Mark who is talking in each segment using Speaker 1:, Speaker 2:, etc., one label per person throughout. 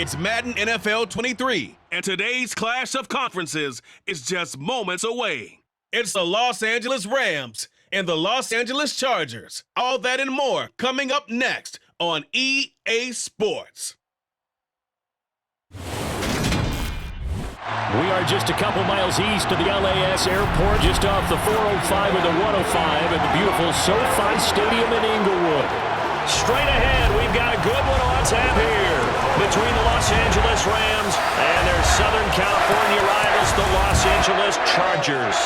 Speaker 1: It's Madden NFL 23, and today's clash of conferences is just moments away. It's the Los Angeles Rams and the Los Angeles Chargers. All that and more coming up next on EA Sports.
Speaker 2: We are just a couple miles east of the LAX airport, just off the 405 and the 105 at the beautiful SoFi Stadium in Inglewood. Straight ahead, we've got a good one on tap here between the Los Angeles Rams and their Southern California rivals, the Los Angeles Chargers.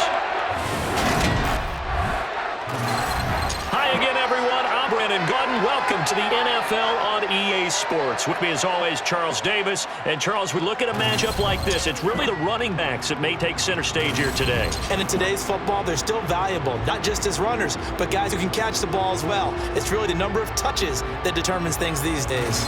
Speaker 2: Hi again, everyone. I'm Brandon Gutton. Welcome to the NFL on EA Sports. With me, as always, Charles Davis. And, Charles, we look at a matchup like this. It's really the running backs that may take center stage here today.
Speaker 3: And in today's football, they're still valuable, not just as runners, but guys who can catch the ball as well. It's really the number of touches that determines things these days.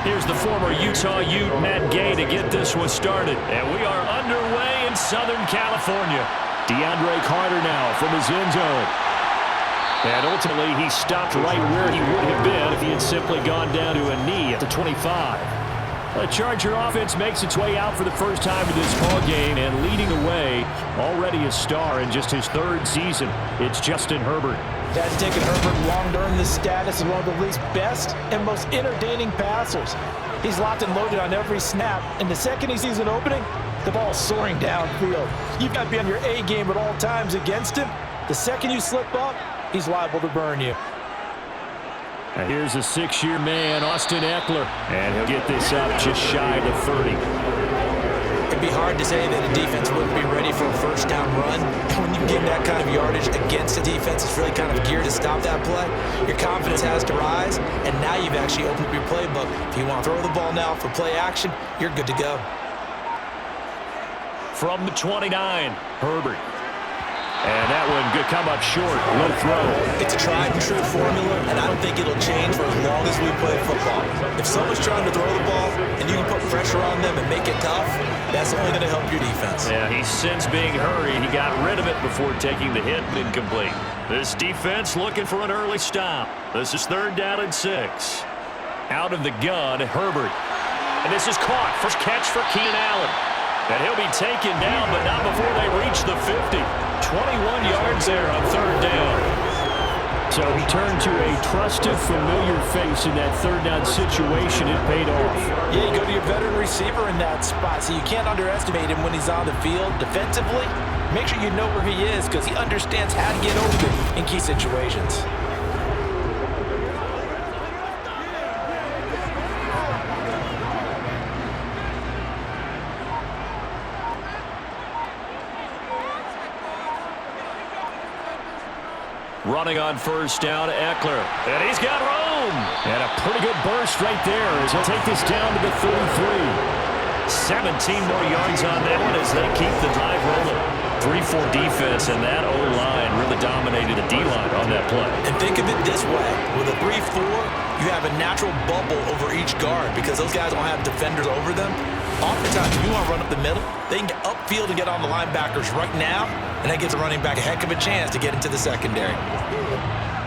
Speaker 2: Here's the former Utah Ute, Matt Gay, to get this one started. And we are underway in Southern California. DeAndre Carter now from his end zone. And ultimately, he stopped right where he would have been if he had simply gone down to a knee at the 25. The Charger offense makes its way out for the first time in this ballgame, and leading the way, already a star in just his third season, it's Justin Herbert.
Speaker 3: That's taken Herbert long to earn this status as one of the league's best and most entertaining passers. He's locked and loaded on every snap, and the second he sees an opening, the ball's soaring downfield. You've got to be on your A game at all times against him. The second you slip up, he's liable to burn you.
Speaker 2: And here's a 6-year man, Austin Eckler, and he'll get this up just shy of the 30.
Speaker 3: It'd be hard to say that a defense wouldn't be ready for a first down run. When you get that kind of yardage against a defense that's really kind of geared to stop that play, your confidence has to rise, and now you've actually opened up your playbook. If you want to throw the ball now for play action, you're good to go.
Speaker 2: From the 29, Herbert. And that one could come up short. Low throw.
Speaker 3: It's a tried-and-true formula, and I don't think it'll change for as long as we play football. If someone's trying to throw the ball and you can put pressure on them and make it tough, that's only going to help your defense.
Speaker 2: Yeah, he's since being hurried. He got rid of it before taking the hit, but incomplete. This defense looking for an early stop. This is 3rd down and 6. Out of the gun, Herbert. And this is caught. First catch for Keenan Allen. And he'll be taken down, but not before they reach the 50. 21 yards there on 3rd down. So he turned to a trusted, familiar face in that 3rd down situation. It paid off.
Speaker 3: Yeah, you go to your veteran receiver in that spot, so you can't underestimate him when he's on the field. Defensively, make sure you know where he is because he understands how to get open in key situations.
Speaker 2: Running on 1st down, Eckler. And he's got room. And a pretty good burst right there as he'll take this down to the 33. 17 more yards on that one as they keep the drive rolling. 3-4 defense, and that O-line really dominated the D-line on that play.
Speaker 3: And think of it this way. With a 3-4, you have a natural bubble over each guard because those guys don't have defenders over them. Oftentimes, if you want to run up the middle, they can get upfield and get on the linebackers right now, and that gives a running back a heck of a chance to get into the secondary.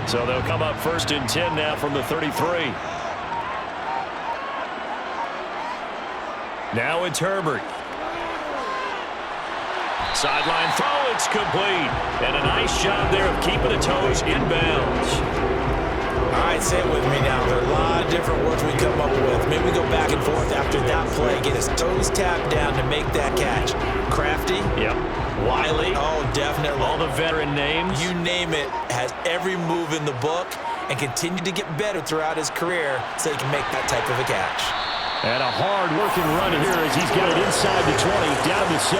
Speaker 2: So they'll come up 1st and 10 now from the 33. Now it's Herbert. Sideline throw, it's complete. And a nice job there of keeping the toes inbounds.
Speaker 3: All right, say it with me now. There are a lot of different words we come up with. Maybe we go back and forth after that play. Get his toes tapped down to make that catch. Crafty?
Speaker 2: Yep. Wiley.
Speaker 3: Oh, definitely.
Speaker 2: All the veteran names.
Speaker 3: You name it, has every move in the book and continued to get better throughout his career so he can make that type of a catch.
Speaker 2: And a hard-working run here as he's got it inside the 20, down to 17.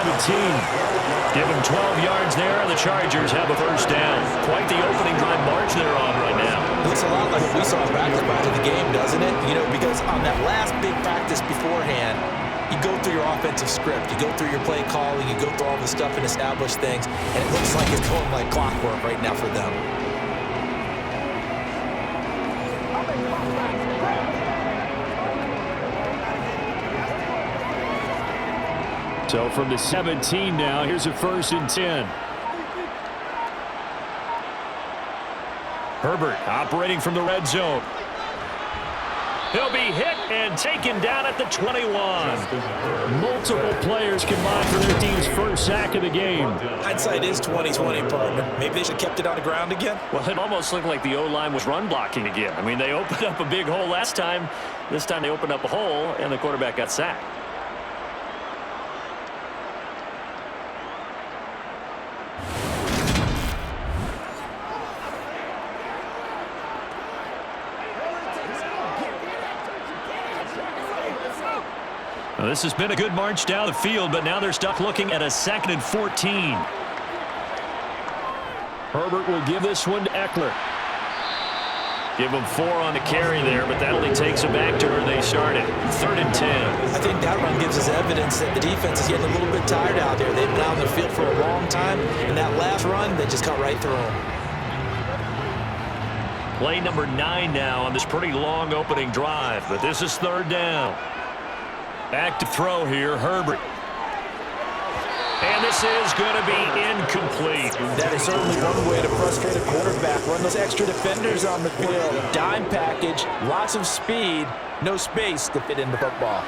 Speaker 2: Give him 12 yards there, and the Chargers have a first down. Quite the opening drive march they're on right now.
Speaker 3: It looks a lot like what we saw practice prior to the game, doesn't it? You know, because on that last big practice beforehand, you go through your offensive script, you go through your play calling, you go through all the stuff and establish things, and it looks like it's going like clockwork right now for them.
Speaker 2: So from the 17 now, here's a 1st and 10. Herbert operating from the red zone. He'll be hit and taken down at the 21. Multiple players combined for their team's first sack of the game.
Speaker 3: Hindsight is 20/20, partner. Maybe they should have kept it on the ground again.
Speaker 2: Well, it almost looked like the O-line was run blocking again. I mean, they opened up a big hole last time. This time they opened up a hole, and the quarterback got sacked. Well, this has been a good march down the field, but now they're stuck looking at a 2nd and 14. Herbert will give this one to Eckler. Give them 4 on the carry there, but that only takes them back to where they started. 3rd and 10.
Speaker 3: I think that run gives us evidence that the defense is getting a little bit tired out there. They've been out on the field for a long time, and that last run, they just cut right through them.
Speaker 2: Play number 9 now on this pretty long opening drive, but this is 3rd down. Back to throw here, Herbert. And this is going to be incomplete.
Speaker 3: That is certainly one way to frustrate a quarterback. Run those extra defenders on the field. Dime package, lots of speed, no space to fit in the football.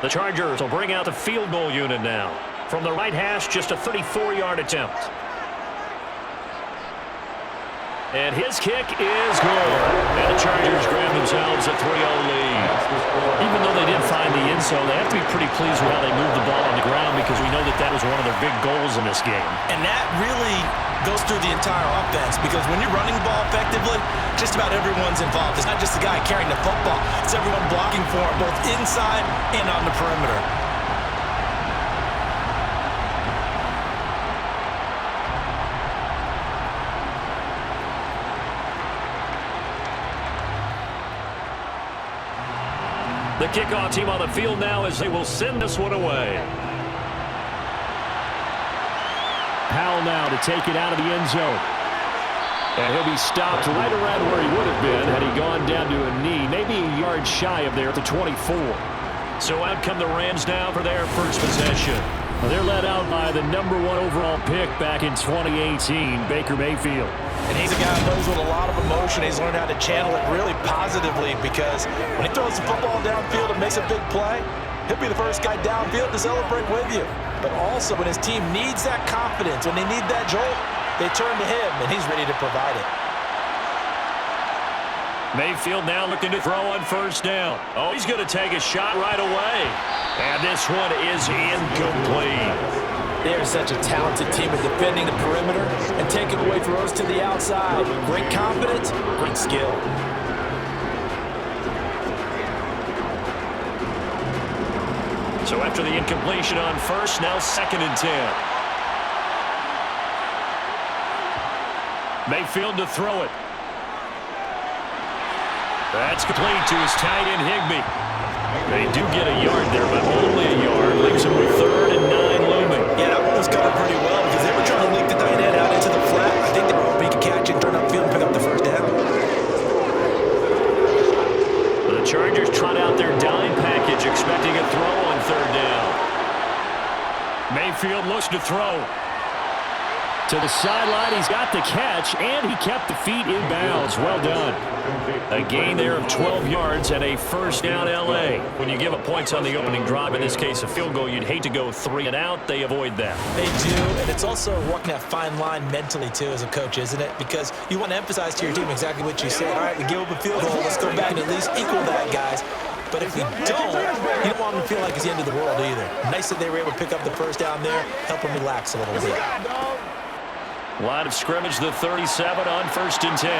Speaker 2: The Chargers will bring out the field goal unit now. From the right hash, just a 34-yard attempt. And his kick is good. And the Chargers grab themselves a 3-0 lead. Even though they didn't find the end zone, they have to be pretty pleased with how they moved the ball on the ground because we know that that was one of their big goals in this game.
Speaker 3: And that really goes through the entire offense because when you're running the ball effectively, just about everyone's involved. It's not just the guy carrying the football. It's everyone blocking for him, both inside and on the perimeter.
Speaker 2: The kickoff team on the field now as they will send this one away. Powell now to take it out of the end zone. And he'll be stopped right around where he would have been had he gone down to a knee, maybe a yard shy of there at the 24. So out come the Rams now for their first possession. Well, they're led out by the #1 overall pick back in 2018, Baker Mayfield.
Speaker 3: And he's a guy who knows with a lot of emotion. He's learned how to channel it really positively because when he throws the football downfield and makes a big play, he'll be the first guy downfield to celebrate with you. But also when his team needs that confidence, when they need that jolt, they turn to him, and he's ready to provide it.
Speaker 2: Mayfield now looking to throw on 1st down. Oh, he's going to take a shot right away. And this one is incomplete.
Speaker 3: They are such a talented team at defending the perimeter and taking away throws to the outside. Great confidence, great skill.
Speaker 2: So after the incompletion on 1st, now 2nd and 10. Mayfield to throw it. That's complete to his tight end, Higbee. They do get a yard there, but only a yard. Leaves him with 3rd and 9 looming.
Speaker 3: Yeah, that one was covered pretty well because they were trying to leak the tight end out into the flat. I think they were hoping he could catch it, turn upfield, and pick up the 1st down.
Speaker 2: The Chargers trot out their dime package, expecting a throw on 3rd down. Mayfield looks to throw. To the sideline, he's got the catch, and he kept the feet in bounds. Well done. A gain there of 12 yards and a first down L.A. When you give up points on the opening drive, in this case a field goal, you'd hate to go 3 and out. They avoid that.
Speaker 3: They do, and it's also walking that fine line mentally, too, as a coach, isn't it? Because you want to emphasize to your team exactly what you said. All right, we give up a field goal. Let's go back and at least equal that, guys. But if we don't, you don't want them to feel like it's the end of the world either. Nice that they were able to pick up the first down there, help them relax a little bit.
Speaker 2: Line of scrimmage, the 37 on 1st and 10.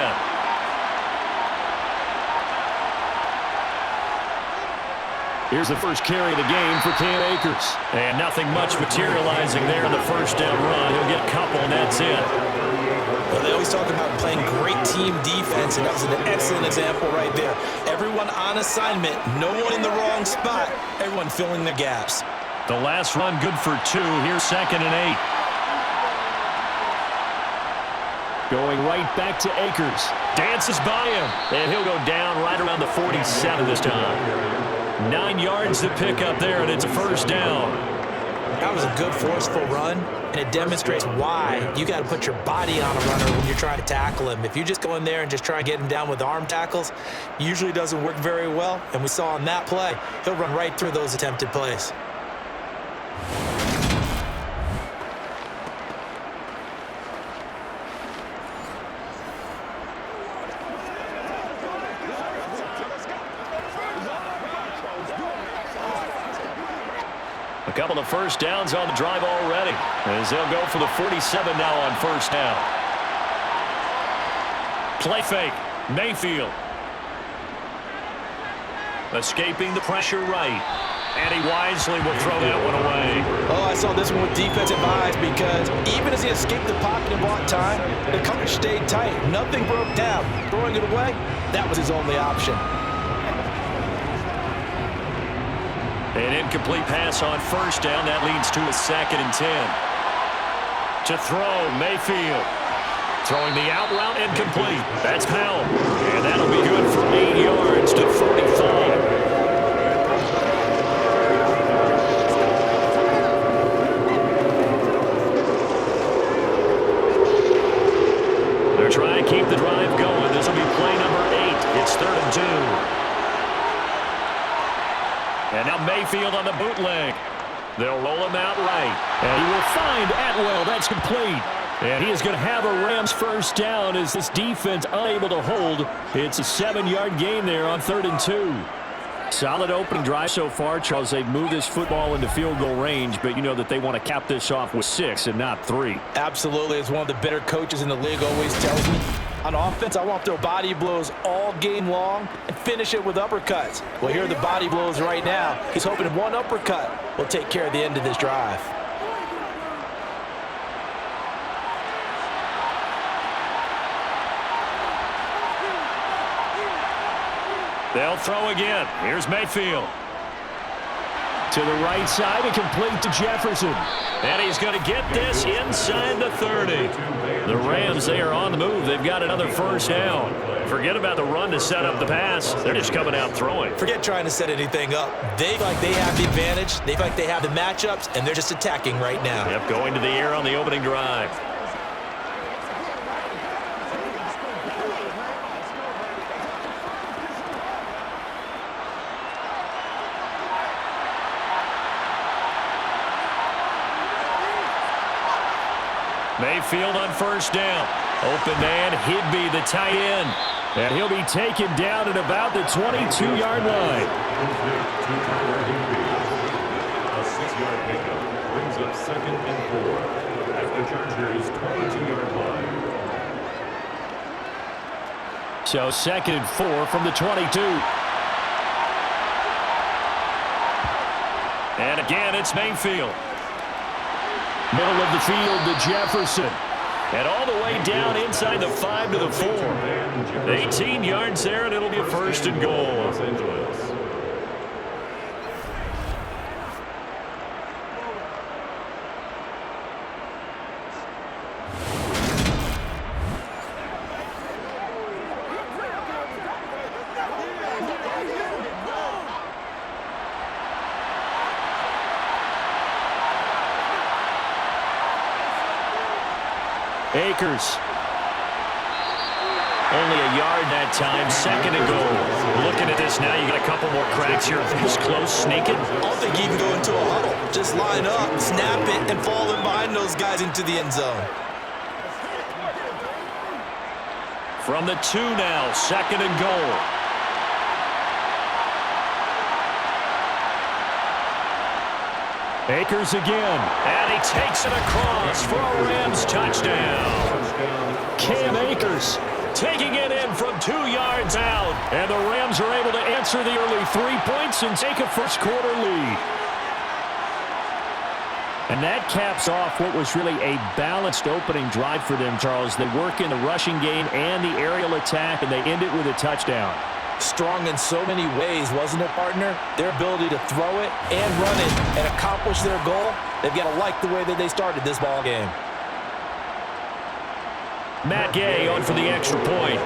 Speaker 2: Here's the first carry of the game for Cam Akers. And nothing much materializing there in the first down run. He'll get a couple, and that's it.
Speaker 3: Well, they always talk about playing great team defense, and that was an excellent example right there. Everyone on assignment, no one in the wrong spot, everyone filling the gaps.
Speaker 2: The last run good for 2. Here's 2nd and 8. Going right back to Akers. Dances by him, and he'll go down right around the 47 this time. 9 yards to pick up there, and it's a first down.
Speaker 3: That was a good, forceful run, and it demonstrates why you got to put your body on a runner when you're trying to tackle him. If you just go in there and just try and get him down with arm tackles, usually doesn't work very well, and we saw on that play, he'll run right through those attempted plays.
Speaker 2: A couple of first downs on the drive already, as they'll go for the 47 now on first down. Play fake, Mayfield. Escaping the pressure right, and he wisely will throw that one away.
Speaker 3: Oh, I saw this one with defensive eyes, because even as he escaped the pocket and bought time, the coverage stayed tight. Nothing broke down. Throwing it away, that was his only option.
Speaker 2: An incomplete pass on first down. That leads to a 2nd and 10. To throw, Mayfield. Throwing the out route incomplete. That's Powell. And that'll be good for 8 yards to 45. They're trying to keep the drive going. This will be play number 8. It's 3rd and 2. And now Mayfield on the bootleg. They'll roll him out right. And he will find Atwell. That's complete. And he is going to have a Rams first down as this defense unable to hold. It's a 7-yard gain there on 3rd and 2. Solid opening drive so far, Charles. They've moved this football into field goal range, but you know that they want to cap this off with 6 and not 3.
Speaker 3: Absolutely. As one of the better coaches in the league always tells me, on offense, I want to throw body blows all game long and finish it with uppercuts. Well, here are the body blows right now. He's hoping one uppercut will take care of the end of this drive.
Speaker 2: They'll throw again. Here's Mayfield. To the right side and complete to Jefferson. And he's going to get this inside the 30. The Rams, they are on the move. They've got another first down. Forget about the run to set up the pass. They're just coming out throwing.
Speaker 3: Forget trying to set anything up. They feel like they have the advantage. They feel like they have the matchups, and they're just attacking right now.
Speaker 2: Yep, going to the air on the opening drive. Mayfield on first down. Open man, Higby, the tight end. And he'll be taken down at about the 22-yard line.
Speaker 4: A 6-yard pickup brings up 2nd and 4 at the Chargers' 22-yard line.
Speaker 2: So 2nd and 4 from the 22. And again, it's Mayfield. Middle of the field to Jefferson. And all the way down inside the 5 to the 4. 18 yards there, and it'll be a 1st and goal.
Speaker 4: Los Angeles.
Speaker 2: Akers. Only a yard that time, 2nd and goal. Looking at this now, you got a couple more cracks here. This close, sneaking.
Speaker 5: I don't think you can go into a huddle. Just line up, snap it, and fall in behind those guys into the end zone.
Speaker 2: From the 2 now, 2nd and goal. Akers again, and he takes it across for a Rams touchdown. Cam Akers taking it in from 2 yards out, and the Rams are able to answer the early 3 points and take a first-quarter lead. And that caps off what was really a balanced opening drive for them, Charles. They work in the rushing game and the aerial attack, and they end it with a touchdown.
Speaker 3: Strong in so many ways, wasn't it, partner? Their ability to throw it and run it and accomplish their goal, they've got to like the way that they started this ball game.
Speaker 2: Matt Gay on for the extra point.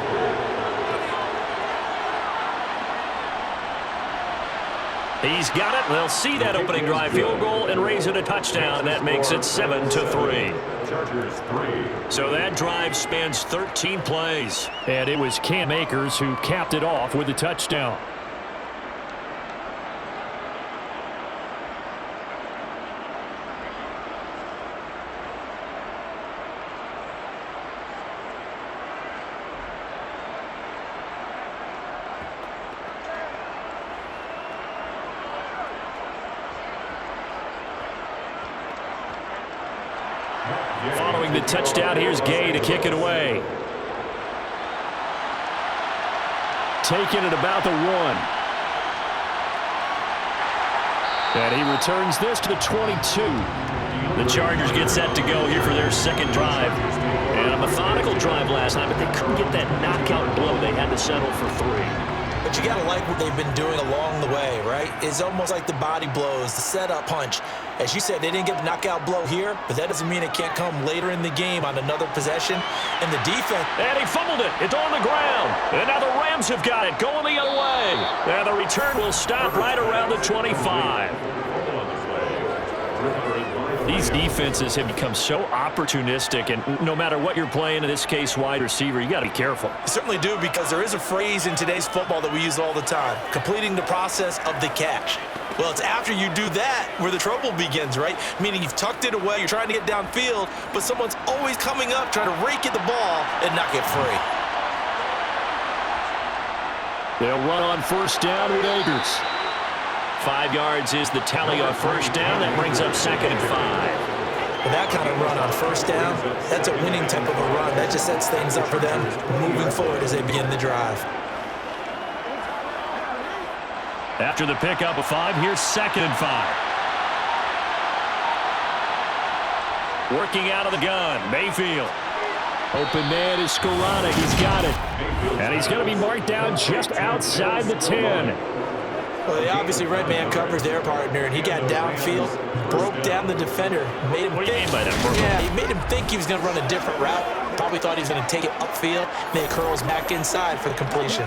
Speaker 2: He's got it. They'll see that opening drive field goal and raise it a touchdown. That makes it 7-3.
Speaker 4: Chargers 3.
Speaker 2: So that drive spans 13 plays. And it was Cam Akers who capped it off with a touchdown. Following the touchdown, here's Gay to kick it away. Taking it about the 1. And he returns this to the 22. The Chargers get set to go here for their 2nd drive. And a methodical drive last night, but they couldn't get that knockout blow. They had to settle for 3.
Speaker 5: But you got to like what they've been doing along the way, right? It's almost like the body blows, the setup punch. As you said, they didn't get the knockout blow here, but that doesn't mean it can't come later in the game on another possession. And the defense...
Speaker 2: And he fumbled it. It's on the ground. And now the Rams have got it going the other way. And the return will stop right around the 25. These defenses have become so opportunistic, and no matter what you're playing, in this case wide receiver, you got to be careful.
Speaker 5: You certainly do, because there is a phrase in today's football that we use all the time, completing the process of the catch. Well, it's after you do that where the trouble begins, right? Meaning you've tucked it away, you're trying to get downfield, but someone's always coming up trying to rake at the ball and not get free.
Speaker 2: They'll run on 1st down with Akers. 5 yards is the tally on 1st down. That brings up 2nd and 5.
Speaker 5: With that kind of run on 1st down, that's a winning type of a run. That just sets things up for them moving forward as they begin the drive.
Speaker 2: After the pickup of 5, here's 2nd and 5. Working out of the gun, Mayfield. Open man is Skolana. He's got it. And he's going to be marked down just outside the 10.
Speaker 5: Well, they obviously read man coverage their partner, and he got downfield, broke down the defender, made him
Speaker 2: What do you mean by that, Purple?
Speaker 5: Yeah, he made him think he was going to run a different route. Probably thought he was going to take it upfield, and it curls back inside for the completion.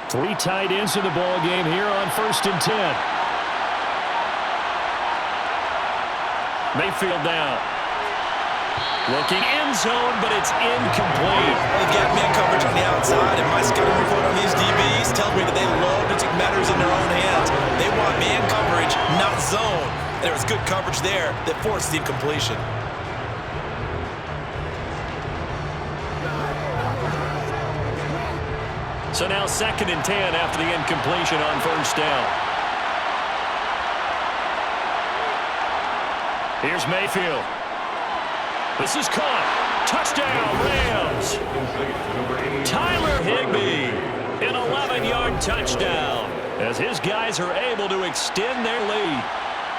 Speaker 2: Three tight ends in the ball game here on 1st and 10. Mayfield down. Looking end zone, but it's incomplete.
Speaker 5: They've got man coverage on the outside, and my scouting report on these DBs tells me that they love to take matters in their own hands. They want man coverage, not zone. And there was good coverage there that forced the incompletion.
Speaker 2: So now 2nd and 10 after the incompletion on 1st down. Here's Mayfield. This is caught. Touchdown, Rams. Tyler Higbee, an 11-yard touchdown, as his guys are able to extend their lead.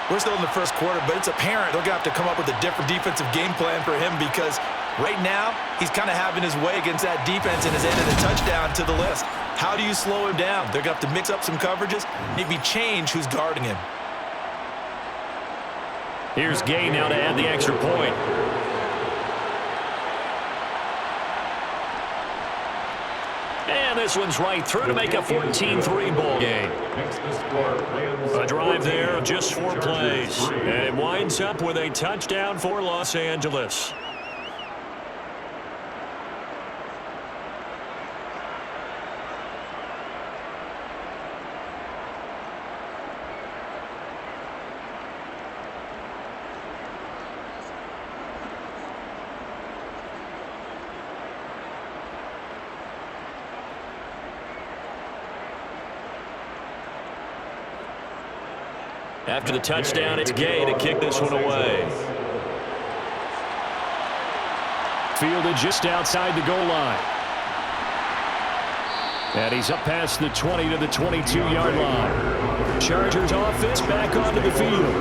Speaker 5: We're still in the 1st quarter, but it's apparent they're going to have to come up with a different defensive game plan for him, because right now he's kind of having his way against that defense and has added a touchdown to the list. How do you slow him down? They're going to have to mix up some coverages, maybe change who's guarding him.
Speaker 2: Here's Gay now to add the extra point. And this one's right through to make a 14-3 ball game. A drive there of just 4 plays. And it winds up with a touchdown for Los Angeles. After the touchdown, it's Gay to kick this one away. Fielded just outside the goal line. And he's up past the 20 to the 22-yard line. Chargers offense back onto the field.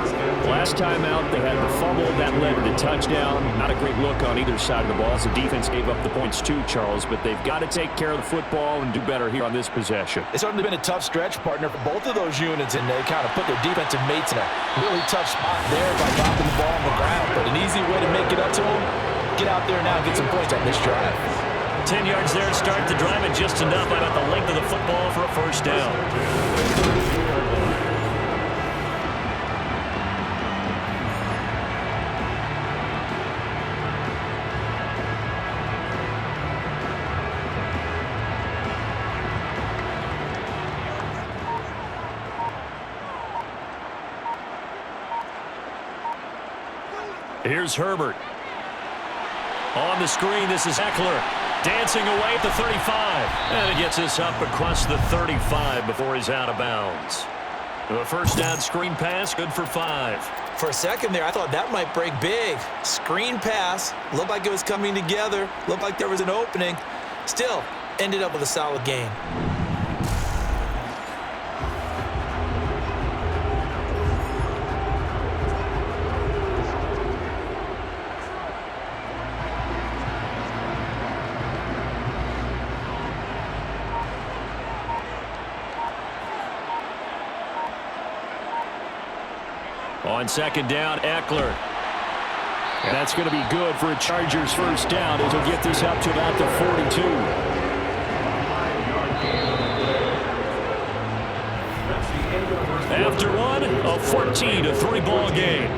Speaker 2: Last time out, they had the fumble. That led to the touchdown. Not a great look on either side of the ball as the defense gave up the points too, Charles, but they've got to take care of the football and do better here on this possession.
Speaker 3: It's certainly been a tough stretch, partner, for both of those units, and they kind of put their defensive mates in a really tough spot there by dropping the ball on the ground. But an easy way to make it up to them, get out there now and get some points on this drive.
Speaker 2: 10 yards there to start the drive, and just enough about the length of the football for a first down. Here's Herbert. On the screen, this is Eckler. Dancing away at the 35. And it gets us up across the 35 before he's out of bounds. A first down screen pass, good for 5.
Speaker 5: For a second there, I thought that might break big. Screen pass. Looked like it was coming together. Looked like there was an opening. Still, ended up with a solid gain.
Speaker 2: On second down, Eckler. And that's going to be good for a Chargers first down as he'll get this up to about the 42. After one, a 14-3 ball game.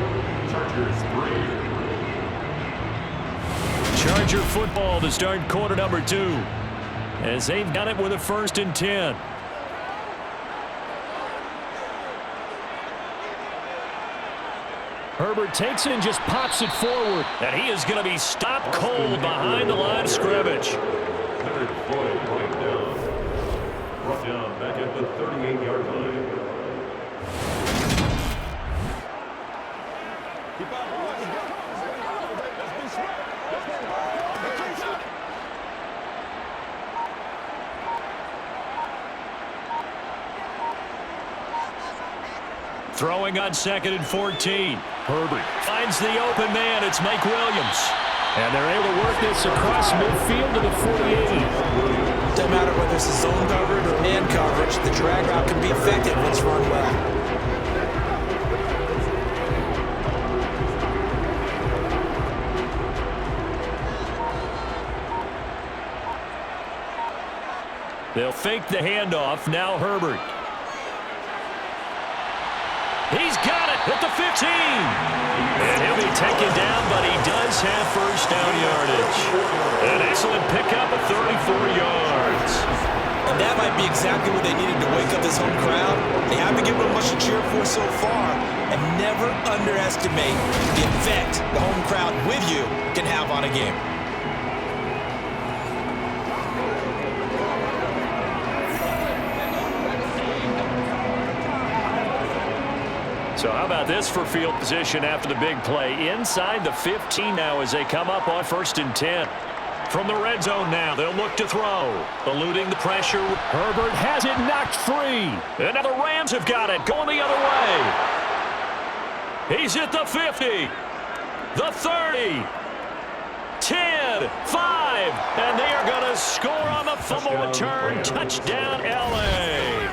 Speaker 2: Charger football to start quarter number 2 as they've got it with a 1st and 10. Herbert takes it and just pops it forward. And he is going to be stopped cold behind the line of scrimmage.
Speaker 4: Leonard Floyd going down. Brought down back at the 38-yard line.
Speaker 2: Throwing on 2nd and 14. Herbert finds the open man. It's Mike Williams. And they're able to work this across midfield to the 48.
Speaker 5: Doesn't matter whether it's a zone coverage or man coverage, the drag route can be effective when it's run well.
Speaker 2: They'll fake the handoff. Now Herbert. He's got it at the 15. And he'll be taken down, but he does have first down yardage. An excellent pickup of 34 yards.
Speaker 5: And that might be exactly what they needed to wake up this home crowd. They haven't given them much to cheer for so far. And never underestimate the effect the home crowd with you can have on a game.
Speaker 2: So how about this for field position after the big play? Inside the 15 now as they come up on 1st and 10. From the red zone now, they'll look to throw. Eluding the pressure. Herbert has it knocked free. And now the Rams have got it, going the other way. He's at the 50, the 30, 10, 5, and they are going to score on the fumble return. Touchdown, L.A.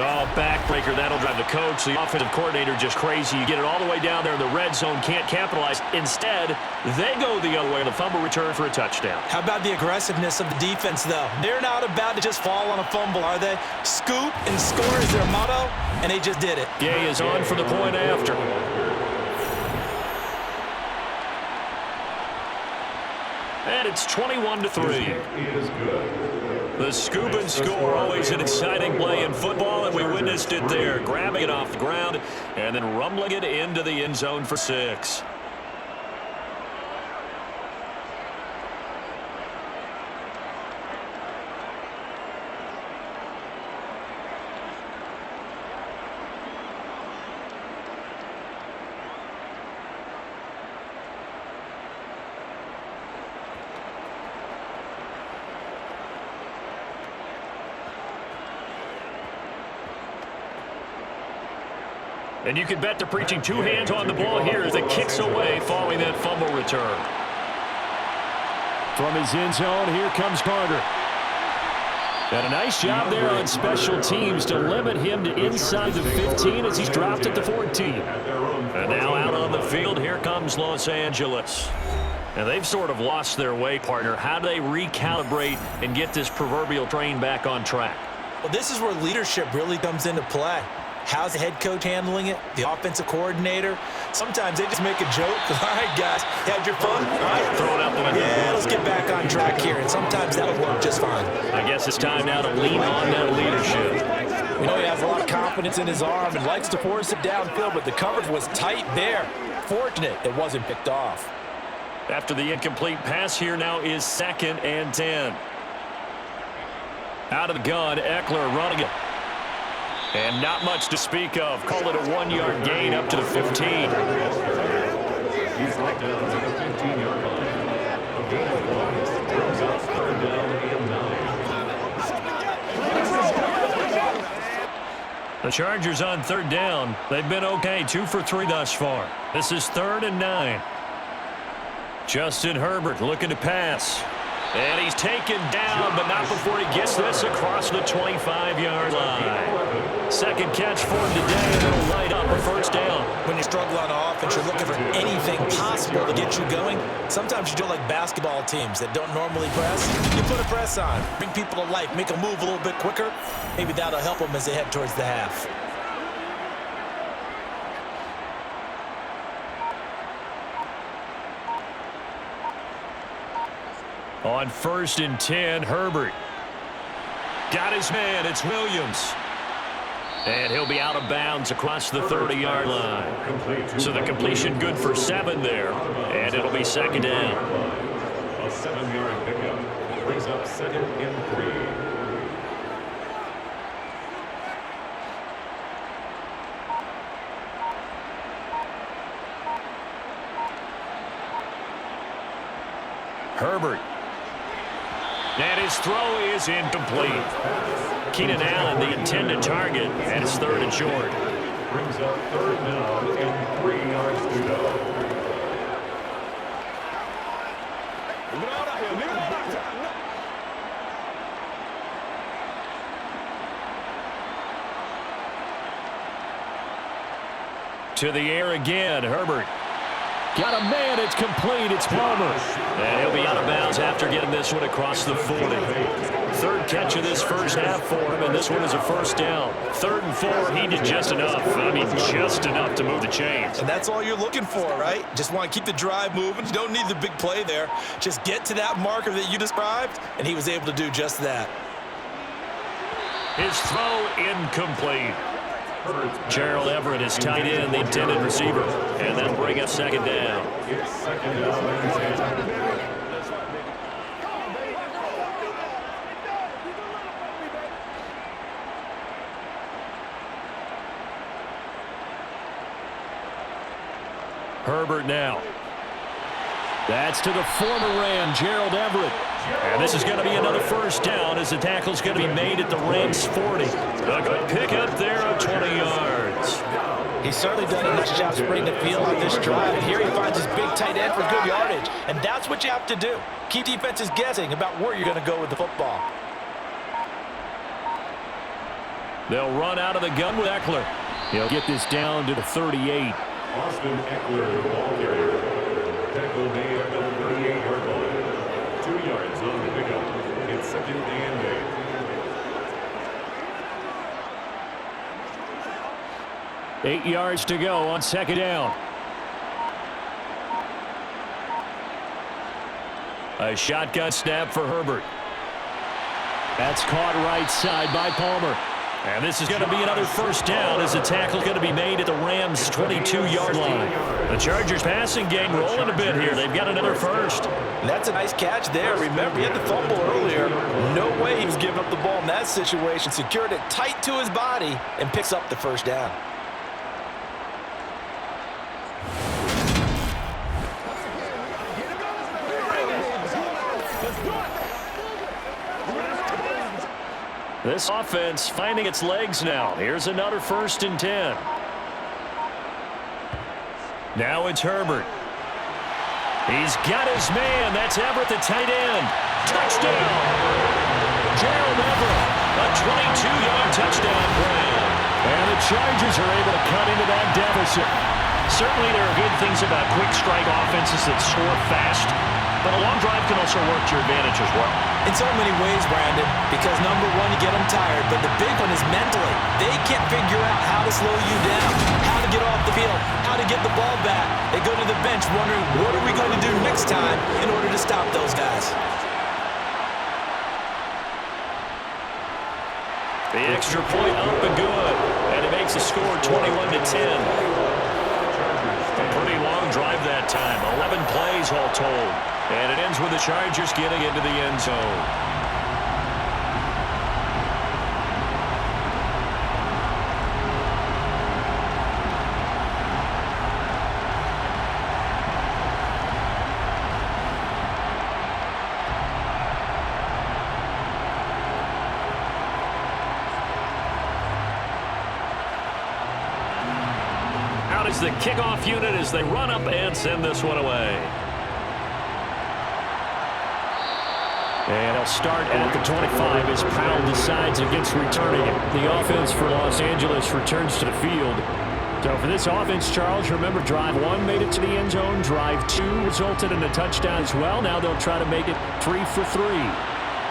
Speaker 2: Oh, backbreaker. That'll drive the coach, the offensive coordinator, just crazy. You get it all the way down there in the red zone, can't capitalize. Instead, they go the other way on the fumble return for a touchdown.
Speaker 5: How about the aggressiveness of the defense, though? They're not about to just fall on a fumble, are they? Scoop and score is their motto, and they just did it.
Speaker 2: Gay is on for the point after. And it's 21-3. The scoop and score, always an exciting play in football, and we witnessed it there, grabbing it off the ground and then rumbling it into the end zone for 6. And you can bet they're preaching two hands on the ball here as it kicks away following that fumble return. From his end zone, here comes Carter. And a nice job there on special teams to limit him to inside the 15 as he's dropped at the 14. And now out on the field, here comes Los Angeles. And they've sort of lost their way, partner. How do they recalibrate and get this proverbial train back on track?
Speaker 5: Well, this is where leadership really comes into play. How's the head coach handling it? The offensive coordinator? Sometimes they just make a joke. All right, guys, had your fun? All right,
Speaker 2: throw it out the window.
Speaker 5: Yeah, let's get back on track here. And sometimes that'll work just fine.
Speaker 2: I guess it's time now to lean on that leadership.
Speaker 3: We know he has a lot of confidence in his arm and likes to force it downfield, but the coverage was tight there. Fortunate it wasn't picked off.
Speaker 2: After the incomplete pass, here now is 2nd and 10. Out of the gun, Eckler running it. And not much to speak of. Call it a 1-yard gain up to the 15.
Speaker 4: He's brought down to the 15-yard line. A gain of 1 brings up 3rd down and 9.
Speaker 2: The Chargers on 3rd down. They've been okay, 2 for 3 thus far. This is 3rd and 9. Justin Herbert looking to pass. And he's taken down, but not before he gets this across the 25-yard line. Second catch for him today, and it'll light up a 1st down.
Speaker 5: When you struggle on offense, you're looking for anything possible to get you going. Sometimes you do like basketball teams that don't normally press. You put a press on, bring people to life, make them move a little bit quicker. Maybe that'll help them as they head towards the half.
Speaker 2: On 1st and 10, Herbert. Got his man, it's Williams. And he'll be out of bounds across the 30-yard line. So the completion good for 7 there. And it'll be 2nd down.
Speaker 4: A 7-yard pickup brings up 2nd and 3.
Speaker 2: Herbert. And his throw is incomplete. Keenan Allen, the intended target, and it's 3rd and short.
Speaker 4: Brings up 3rd down and 3 yards to go.
Speaker 2: To the air again, Herbert. Got a man, it's complete, it's Palmer. And he'll be out of bounds after getting this one across the 40. 3rd catch of this 1st half for him, and this one is a 1st down. 3rd and 4, he did just enough. I mean, just enough to move the chains.
Speaker 5: And that's all you're looking for, right? Just want to keep the drive moving. You don't need the big play there. Just get to that marker that you described, and he was able to do just that.
Speaker 2: His throw incomplete. Gerald Everett is tight end, the intended receiver. And that'll bring up 2nd down.
Speaker 4: It's 2nd down and 10.
Speaker 2: Herbert now. That's to the former Ram, Gerald Everett. And this is going to be another 1st down as the tackle's going to be made at the Rams' 40. A good pick up there of 20 yards.
Speaker 3: He's certainly done a nice job spreading the field on this drive, and here he finds his big tight end for good yardage. And that's what you have to do. Keep defenses guessing about where you're going to go with the football.
Speaker 2: They'll run out of the gun with Eckler. He'll get this down to the 38.
Speaker 4: Austin Eckler, ball carrier. Tackle made at the 38-yard line. 2 yards on the pickup. It's 2nd and 8.
Speaker 2: 8 yards to go on 2nd down. A shotgun snap for Herbert. That's caught right side by Palmer. And this is going to be another 1st down as the tackle going to be made at the Rams' 22-yard line. The Chargers passing game rolling a bit here. They've got another 1st.
Speaker 3: That's a nice catch there. Remember, he had the fumble earlier. No way he was giving up the ball in that situation. Secured it tight to his body and picks up the 1st down.
Speaker 2: This offense finding its legs now. Here's another 1st and 10. Now it's Herbert. He's got his man. That's Everett, the tight end. Touchdown. Gerald Everett, a 22-yard touchdown play. And the Chargers are able to cut into that deficit.
Speaker 6: Certainly there are good things about quick strike offenses that score fast, but a long drive can also work to your advantage as well.
Speaker 5: In so many ways, Brandon, because number one, you get them tired, but the big one is mentally. They can't figure out how to slow you down, how to get off the field, how to get the ball back. They go to the bench wondering, what are we going to do next time in order to stop those guys?
Speaker 2: The extra point up and good, and it makes the score 21-10. A pretty long drive that time, 11 plays all told. And it ends with the Chargers getting into the end zone. Out is the kickoff unit as they run up and send this one away. And he'll start at the 25 as Powell decides against returning it. The offense for Los Angeles returns to the field. So for this offense, Charles, remember drive 1 made it to the end zone. Drive 2 resulted in a touchdown as well. Now they'll try to make it 3 for 3.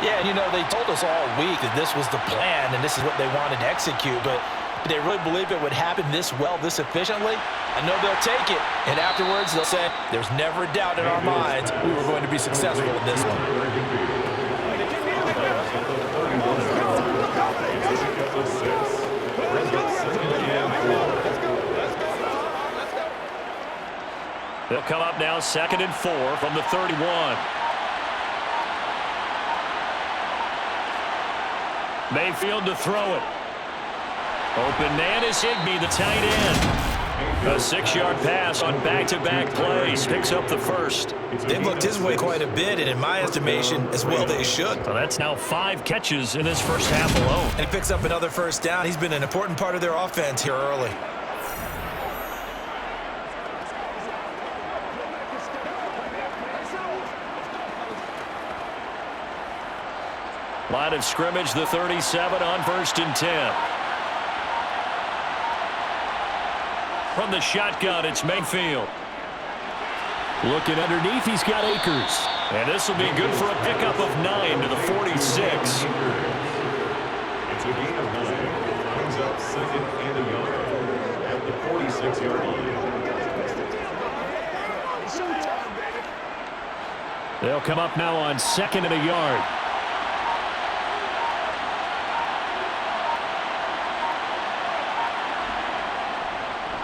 Speaker 3: Yeah, you know, they told us all week that this was the plan and this is what they wanted to execute, but did they really believe it would happen this well, this efficiently? I know they'll take it, and afterwards they'll say, there's never a doubt in our minds we were going to be successful in this one.
Speaker 2: They'll come up now 2nd and 4 from the 31. Mayfield to throw it. Open man is Higbee, the tight end. A 6-yard pass on back-to-back plays. Picks up the 1st.
Speaker 5: They've looked his way quite a bit, and in my estimation, as well they should.
Speaker 2: So that's now 5 catches in this first half alone.
Speaker 5: And he picks up another 1st down. He's been an important part of their offense here early.
Speaker 2: Line of scrimmage, the 37 on 1st and 10. From the shotgun, it's Mayfield. Looking underneath, he's got Akers. And this will be good for a pickup of 9 to the 46.
Speaker 4: It's a gain of 9. Brings up 2nd and a yard at the 46-yard line.
Speaker 2: They'll come up now on 2nd and a yard.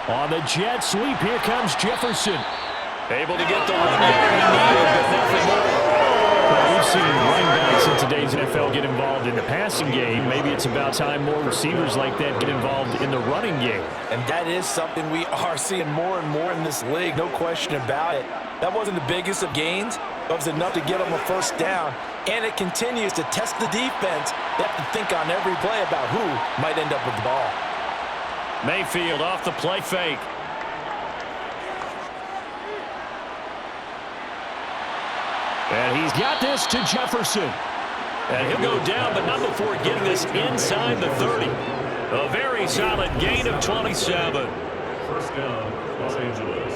Speaker 2: On the jet sweep, here comes Jefferson. Able to get the run there he needed, but nothing more. Well, we've seen running backs in today's NFL get involved in the passing game. Maybe it's about time more receivers like that get involved in the running game.
Speaker 3: And that is something we are seeing more and more in this league, no question about it. That wasn't the biggest of gains, but it was enough to get them a 1st down. And it continues to test the defense. They have to think on every play about who might end up with the ball.
Speaker 2: Mayfield off the play fake. And he's got this to Jefferson. And he'll go down, but not before getting this inside the 30. A very solid gain of 27.
Speaker 4: First down, Los Angeles.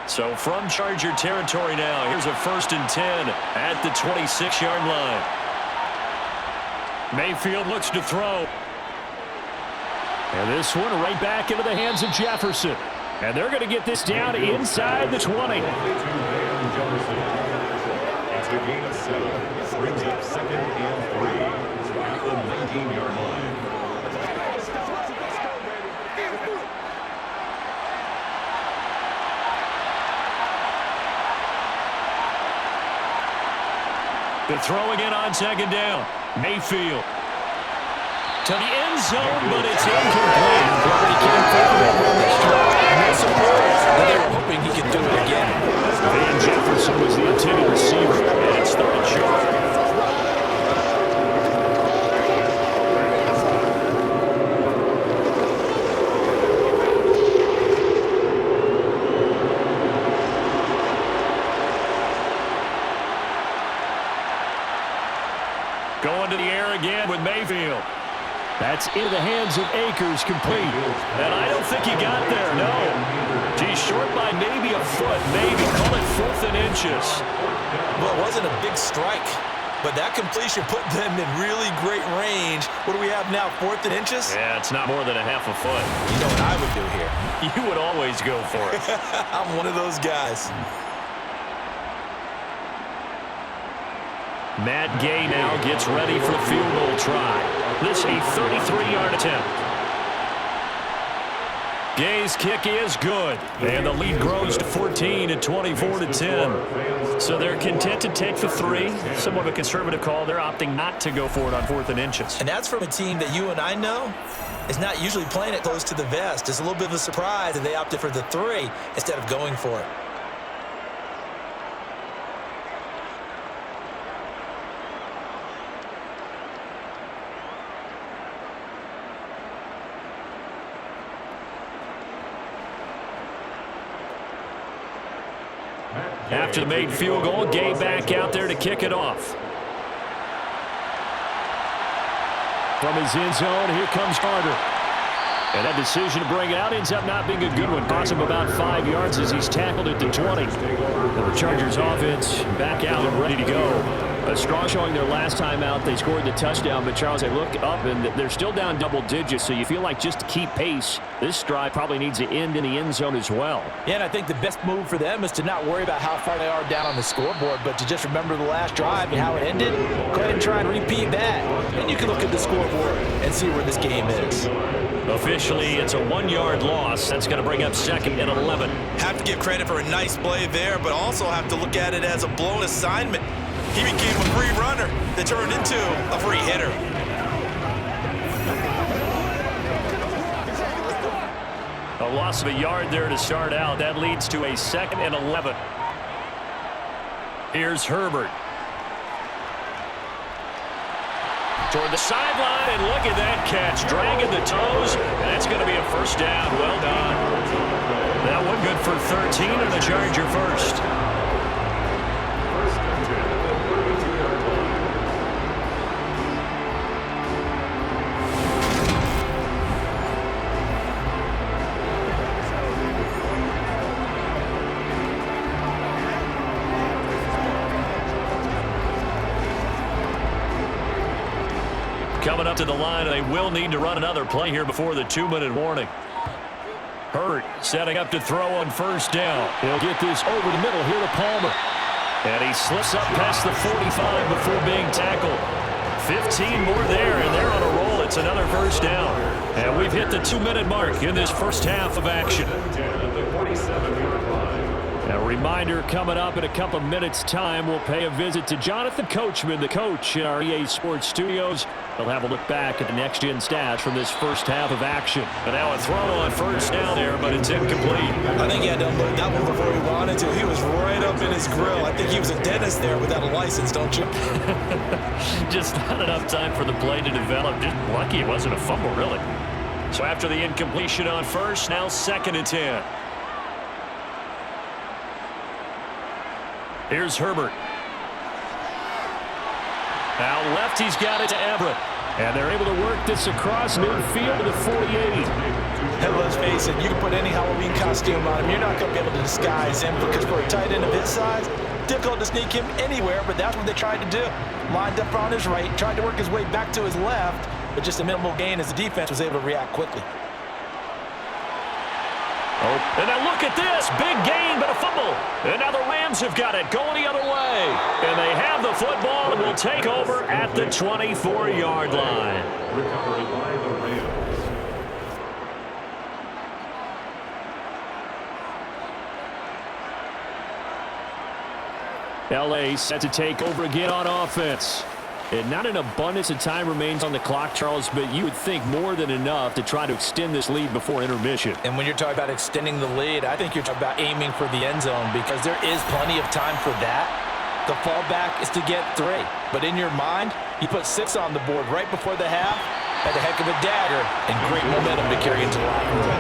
Speaker 2: So from Charger territory now, here's a 1st and 10 at the 26-yard line. Mayfield looks to throw.
Speaker 6: And this one right back into the hands of Jefferson. And they're going to get this down inside the 20.
Speaker 4: It's a gain of 7. Brings up 2nd and 3 at the 19-yard line.
Speaker 2: The throw again on 2nd down. Mayfield to the end zone, but it's incomplete.
Speaker 3: He came forward on this drive, and no surprise that they were hoping he could do it again.
Speaker 6: Van Jefferson was the intended receiver.
Speaker 2: And it's 3rd and short. Going to the air again with Mayfield.
Speaker 6: That's into the hands of Akers, complete.
Speaker 2: And I don't think he got there, no. He's short by maybe a foot, maybe. Call it 4th and inches.
Speaker 5: Well, it wasn't a big strike, but that completion put them in really great range. What do we have now, 4th and inches?
Speaker 2: Yeah, it's not more than a half a foot.
Speaker 5: You know what I would do here?
Speaker 2: You would always go for it.
Speaker 5: I'm one of those guys.
Speaker 2: Matt Gay now gets ready for the field goal try. This a 33-yard attempt. Gay's kick is good, and the lead grows to 14 at 24-10. So they're content to take the 3. Somewhat of a conservative call. They're opting not to go for it on 4th and inches.
Speaker 5: And that's from a team that you and I know is not usually playing it close to the vest. It's a little bit of a surprise that they opted for the 3 instead of going for it.
Speaker 2: After the made field goal, Gay back out there to kick it off.
Speaker 6: From his end zone, here comes Carter. And that decision to bring it out ends up not being a good one. Costs him about 5 yards as he's tackled at the 20. And the Chargers offense back out and ready to go. A strong showing their last time out. They scored the touchdown, but Charles, they look up and they're still down double digits, so you feel like just to keep pace, this drive probably needs to end in the end zone as well.
Speaker 3: Yeah, and I think the best move for them is to not worry about how far they are down on the scoreboard, but to just remember the last drive and how it ended. Go ahead and try and repeat that. And you can look at the scoreboard and see where this game is.
Speaker 2: Officially, it's a 1-yard loss. That's going to bring up 2nd and 11.
Speaker 5: Have to give credit for a nice play there, but also have to look at it as a blown assignment. He became a free runner that turned into a free hitter.
Speaker 2: A loss of a yard there to start out. That leads to a 2nd and 11. Here's Herbert. Toward the sideline, and look at that catch. Dragging the toes, and that's going to be a 1st down. Well done. That one good for 13 and a Charger first. Coming up to the line, and they will need to run another play here before the 2-minute warning. Hurt setting up to throw on 1st down.
Speaker 6: He'll get this over the middle here to Palmer.
Speaker 2: And he slips up past the 45 before being tackled. 15 more there, and they're on a roll. It's another 1st down. And we've hit the 2-minute mark in this first half of action.
Speaker 4: At the 47-yard line.
Speaker 6: A reminder coming up in a couple of minutes' time. We'll pay a visit to Jonathan Coachman, the coach in our EA Sports studios. We'll have a look back at the next-gen stats from this first half of action.
Speaker 2: But now a throw on first down there, but it's incomplete.
Speaker 5: I think he had to unload that one before he wanted to. He was right up in his grill. I think he was a dentist there without a license, don't you?
Speaker 2: Just not enough time for the play to develop. Just lucky it wasn't a fumble, really. So after the incompletion on first, now 2nd and 10. Here's Herbert. Now left, he's got it to Everett.
Speaker 6: And they're able to work this across midfield to the 48.
Speaker 3: And let's face it, you can put any Halloween costume on him. You're not going to be able to disguise him because for a tight end of his size, difficult to sneak him anywhere, but that's what they tried to do. Lined up on his right, tried to work his way back to his left, but just a minimal gain as the defense was able to react quickly.
Speaker 2: Oh, and now look at this. Big gain, but a fumble. And now the Rams have got it going the other way. And they have the football and will take over at the 24-yard line.
Speaker 4: Recovery by the Rams.
Speaker 6: L.A. set to take over again on offense. And not an abundance of time remains on the clock, Charles, but you would think more than enough to try to extend this lead before intermission.
Speaker 3: And when you're talking about extending the lead, I think you're talking about aiming for the end zone because there is plenty of time for that. The fallback is to get 3. But in your mind, you put 6 on the board right before the half. Had a heck of a dagger and great momentum to carry into the locker room.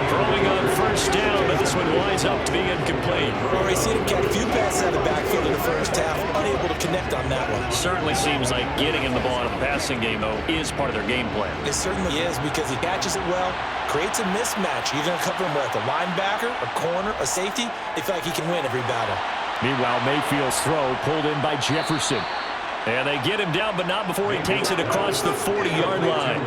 Speaker 2: Throwing on first down, but this one winds up to be incomplete.
Speaker 5: Already seen him catch a few passes out of the backfield in the first half. Unable to connect on that one.
Speaker 2: Certainly seems like getting him the ball out of the passing game, though, is part of their game plan.
Speaker 5: It certainly is because he catches it well, creates a mismatch. You're going to cover him with a linebacker, a corner, a safety. They feel like he can win every battle.
Speaker 6: Meanwhile, Mayfield's throw pulled in by Jefferson.
Speaker 2: And they get him down, but not before he takes it across the 40-yard line.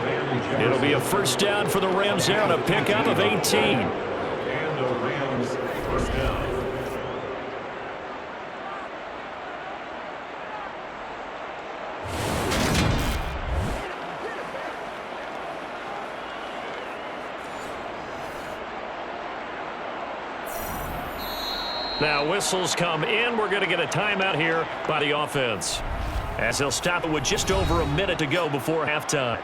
Speaker 2: It'll be a first down for the Rams there on a pickup of 18.
Speaker 4: And the Rams first down.
Speaker 2: Now whistles come in. We're going to get a timeout here by the offense, as they'll stop it with just over a minute to go before halftime.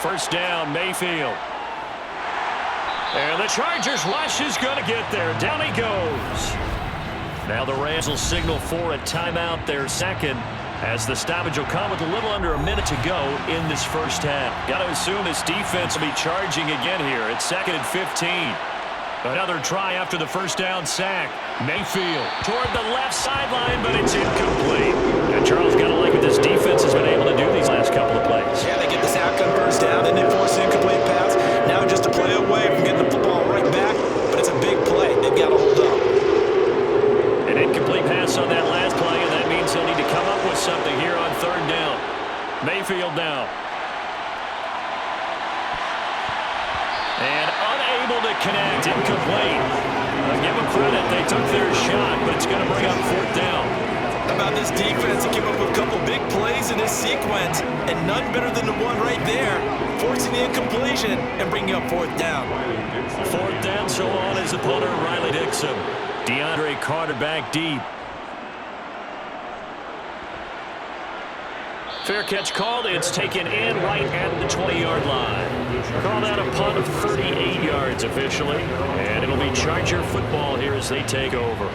Speaker 2: First down, Mayfield. And the Chargers rush is going to get there. Down he goes. Now the Rams will signal for a timeout, their second, as the stoppage will come with a little under a minute to go in this first half. Got to assume this defense will be charging again here at 2nd and 15. Another try after the first down sack. Mayfield toward the left sideline, but it's incomplete. And Charles, got to like what this defense has been able to do these last couple of plays.
Speaker 5: Yeah, they get the sack on first down, then they force an incomplete pass. Now just a play away from getting the football right back, but it's a big play. They've got to hold up.
Speaker 2: An incomplete pass on that last play, and that means they'll need to come up with something here on 3rd down. Mayfield now. And unable to connect, incomplete. Give them credit, they took their shot, but it's going to bring up 4th down.
Speaker 5: How about this defense? He came up with a couple big plays in this sequence, and none better than the one right there, forcing the incompletion and bringing up 4th down.
Speaker 2: 4th down, so on is the punter, Riley Dixon. DeAndre Carter back deep. Fair catch called. It's taken in right at the 20-yard line. Call that a punt of 38 yards officially. And it'll be Charger football here as they take over.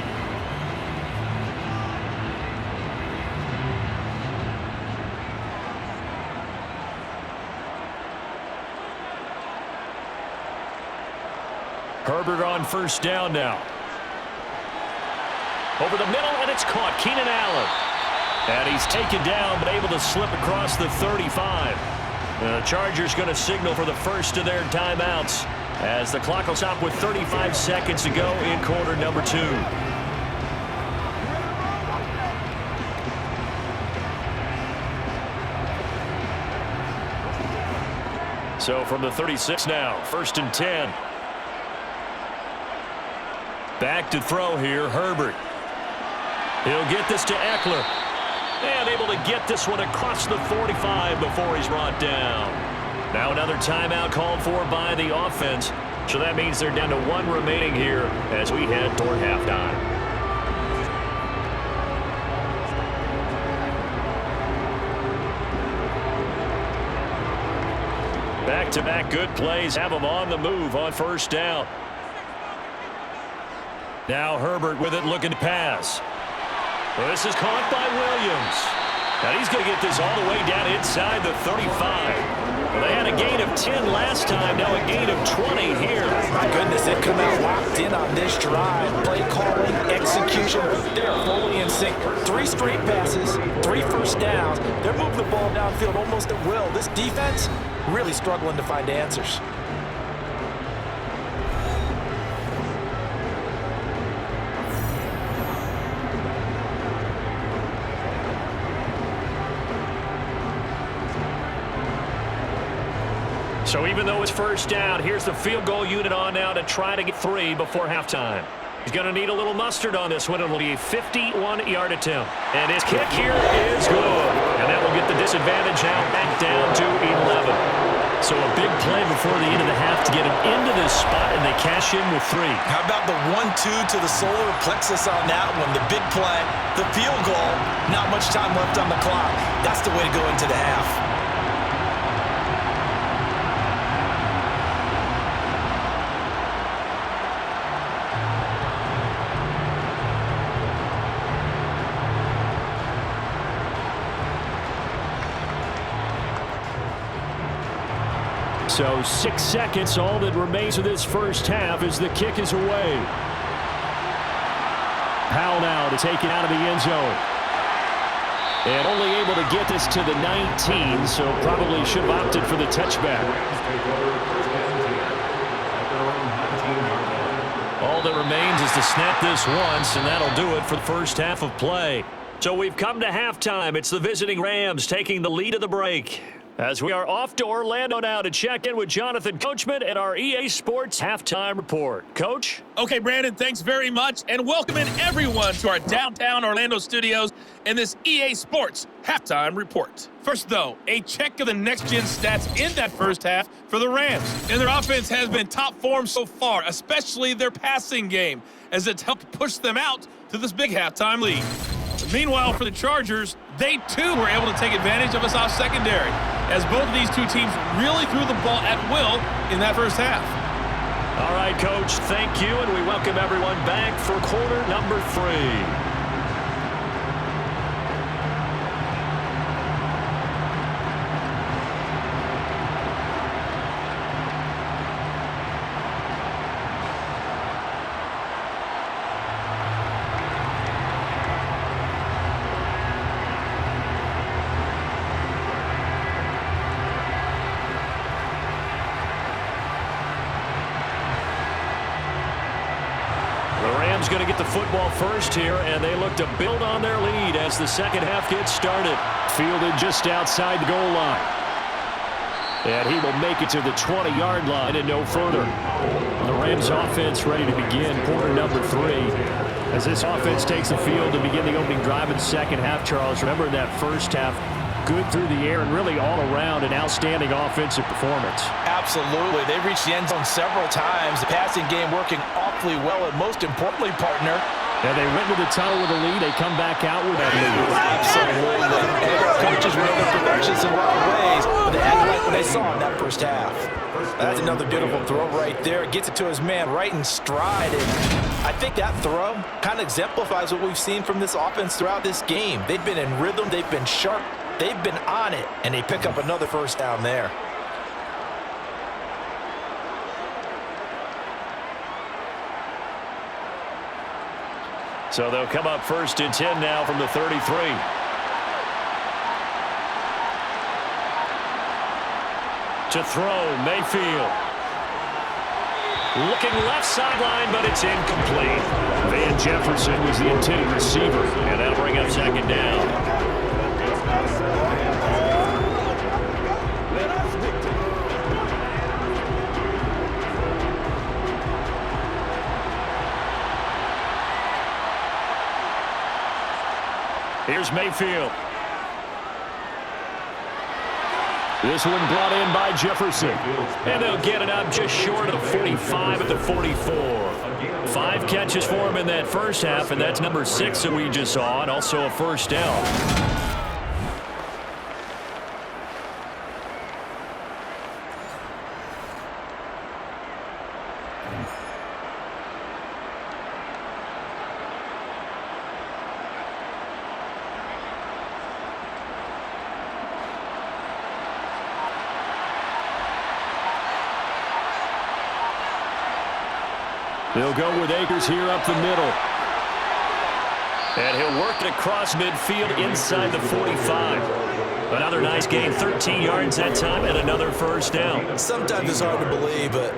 Speaker 2: Herbert on first down now. Over the middle, and it's caught. Keenan Allen. And he's taken down, but able to slip across the 35. The Chargers going to signal for the first of their timeouts as the clock will stop with 35 seconds to go in quarter number 2. So from the 36 now, 1st and 10. Back to throw here, Herbert. He'll get this to Eckler. And able to get this one across the 45 before he's brought down. Now another timeout called for by the offense. So that means they're down to 1 remaining here as we head toward halftime. Back-to-back good plays have them on the move on 1st down. Now Herbert with it, looking to pass. Well, this is caught by Williams. Now he's going to get this all the way down inside the 35. Well, they had a gain of 10 last time, now a gain of 20 here.
Speaker 3: My goodness, they've come out locked in on this drive. Play calling, execution, they're fully in sync. 3 straight passes, 3 first downs. They're moving the ball downfield almost at will. This defense really struggling to find answers.
Speaker 2: So even though it's 1st down, here's the field goal unit on now to try to get 3 before halftime. He's going to need a little mustard on this one. It'll be a 51-yard attempt. And his kick here is good. And that will get the disadvantage now back down to 11. So a big play before the end of the half to get him into this spot, and they cash in with 3.
Speaker 5: How about the 1-2 to the solar plexus on that one? The big play, the field goal, not much time left on the clock. That's the way to go into the half.
Speaker 6: So 6 seconds, all that remains of this 1st half as the kick is away. Powell now to take it out of the end zone. And only able to get this to the 19, so probably should have opted for the touchback.
Speaker 2: All that remains is to snap this once, and that'll do it for the 1st half of play. So we've come to halftime. It's the visiting Rams taking the lead of the break. As we are off to Orlando now to check in with Jonathan Coachman and our EA Sports Halftime Report. Coach?
Speaker 7: Okay, Brandon, thanks very much, and welcoming everyone to our downtown Orlando studios and this EA Sports Halftime Report. First, though, a check of the next-gen stats in that 1st half for the Rams. And their offense has been top form so far, especially their passing game, as it's helped push them out to this big halftime lead. Meanwhile, for the Chargers, they too were able to take advantage of a soft secondary, as both of these 2 teams really threw the ball at will in that 1st half.
Speaker 2: All right, Coach, thank you, and we welcome everyone back for quarter number 3. Going to get the football first here, and they look to build on their lead as the 2nd half gets started.
Speaker 6: Fielded just outside the goal line. And he will make it to the 20-yard line and no further. The Rams offense ready to begin quarter number 3. As this offense takes the field to begin the opening drive in the 2nd half, Charles, remember that 1st half, good through the air and really all around an outstanding offensive performance.
Speaker 3: Absolutely. They've reached the end zone several times. The passing game working awfully well, and most importantly, partner.
Speaker 6: And they went to the tunnel with a lead. They come back out with that lead.
Speaker 3: Absolutely. Coaches know their productions in a lot of ways, but they act like what they saw in that 1st half. That's another beautiful throw right there. Gets it to his man right in stride. And I think that throw kind of exemplifies what we've seen from this offense throughout this game. They've been in rhythm. They've been sharp. They've been on it, and they pick up another 1st down there.
Speaker 2: So they'll come up 1st and 10 now from the 33. To throw, Mayfield. Looking left sideline, but it's incomplete.
Speaker 6: Van Jefferson was the intended receiver.
Speaker 2: And that'll bring up 2nd down. Here's Mayfield.
Speaker 6: This one brought in by Jefferson.
Speaker 2: And they'll get it up just short of 45 at the 44. 5 catches for him in that first half, and that's number 6 that we just saw, and also a first down.
Speaker 6: They'll go with Akers here up the middle.
Speaker 2: And he'll work it across midfield inside the 45. Another nice gain, 13 yards that time, and another first down.
Speaker 5: Sometimes it's hard to believe, but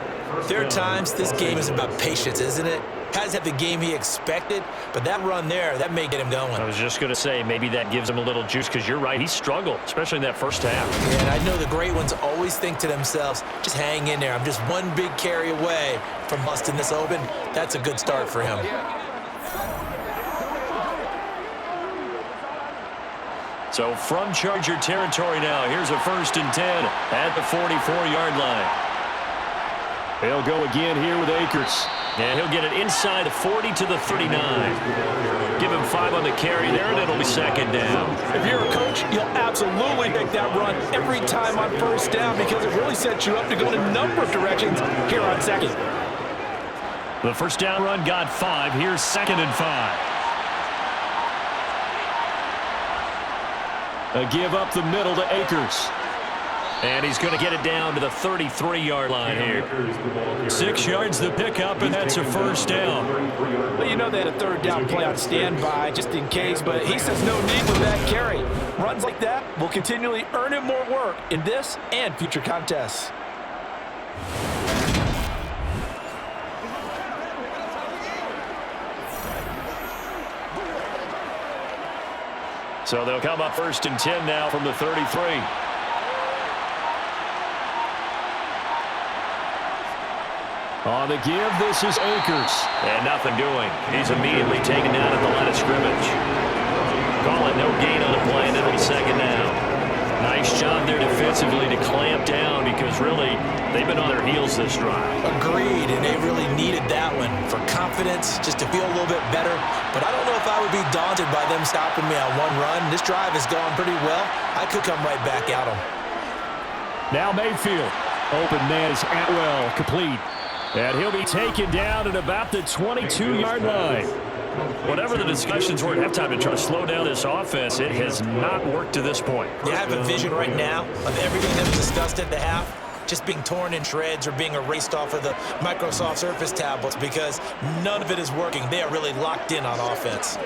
Speaker 5: there are times this game is about patience, isn't it? Hasn't had the game he expected, but that run there, that may get him going.
Speaker 2: I was just going to say, maybe that gives him a little juice, because you're right, he struggled, especially in that first half.
Speaker 5: Yeah, and I know the great ones always think to themselves, just hang in there. I'm just one big carry away from busting this open. That's a good start for him.
Speaker 2: So from Charger territory now, here's a 1st and 10 at the 44-yard line.
Speaker 6: They'll go again here with Akers.
Speaker 2: And he'll get it inside the 40 to the 39. Give him 5 on the carry there, and it'll be 2nd down.
Speaker 3: If you're a coach, you'll absolutely take that run every time on first down because it really sets you up to go in a number of directions here on 2nd.
Speaker 2: The first down run got 5. Here's 2nd and 5.
Speaker 6: A give up the middle to Akers.
Speaker 2: And he's going to get it down to the 33-yard line here. 6 yards the pickup, and that's a first down.
Speaker 3: Well, you know they had a 3rd down play on standby just in case, but he says no need with that carry. Runs like that will continually earn him more work in this and future contests.
Speaker 2: So they'll come up 1st and 10 now from the 33.
Speaker 6: On the give, this is Akers.
Speaker 2: And nothing doing. He's immediately taken down at the line of scrimmage. Call it no gain on the play, and it'll be 2nd down. Nice job there defensively to clamp down because really they've been on their heels this drive.
Speaker 5: Agreed, and they really needed that one for confidence, just to feel a little bit better. But I don't know if I would be daunted by them stopping me on one run. This drive has gone pretty well. I could come right back at them.
Speaker 6: Now Mayfield. Open man is Atwell, complete. And he'll be taken down at about the 22-yard line.
Speaker 2: Whatever the discussions were at halftime to try to slow down this offense, it has not worked to this point.
Speaker 5: You have a vision right now of everything that was discussed at the half just being torn in shreds or being erased off of the Microsoft Surface tablets because none of it is working. They are really locked in on offense.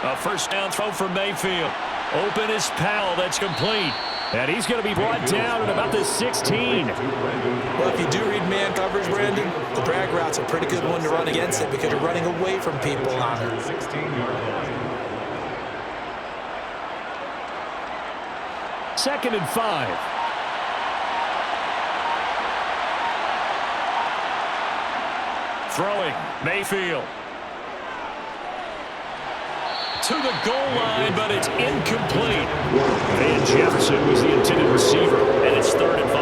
Speaker 2: A first down throw for Mayfield. Open is Powell. That's complete.
Speaker 6: And he's going to be brought down at about the 16.
Speaker 5: Well, if you do read man coverage, Brandon, the drag route's a pretty good one to run against it because you're running away from people on it.
Speaker 6: 2nd and 5.
Speaker 2: Throwing, Mayfield. To the goal line, but it's incomplete.
Speaker 6: Van Jefferson was the intended receiver.
Speaker 2: And it's 3rd and 5.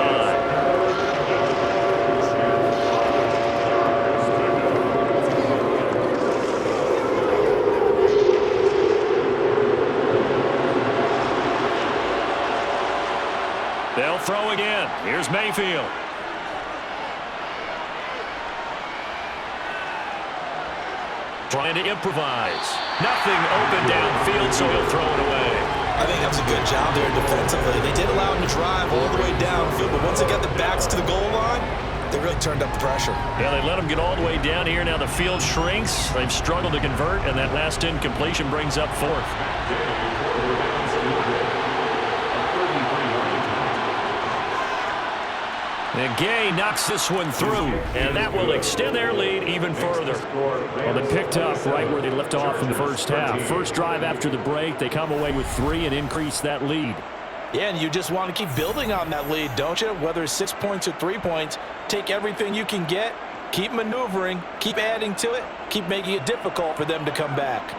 Speaker 2: They'll throw again. Here's Mayfield. Trying to improvise. Nothing open downfield, so he'll throw it away.
Speaker 5: I think that's a good job there defensively. They did allow him to drive all the way downfield, but once they got the backs to the goal line, they really turned up the pressure.
Speaker 2: Yeah, they let him get all the way down here. Now the field shrinks. They've struggled to convert, and that last incompletion brings up 4th. And Gay knocks this one through, and that will extend their lead even further.
Speaker 6: Well, they picked up right where they left off in the first half. First drive after the break, they come away with 3 and increase that lead.
Speaker 3: Yeah, and you just want to keep building on that lead, don't you? Whether it's 6 points or 3 points, take everything you can get, keep maneuvering, keep adding to it, keep making it difficult for them to come back.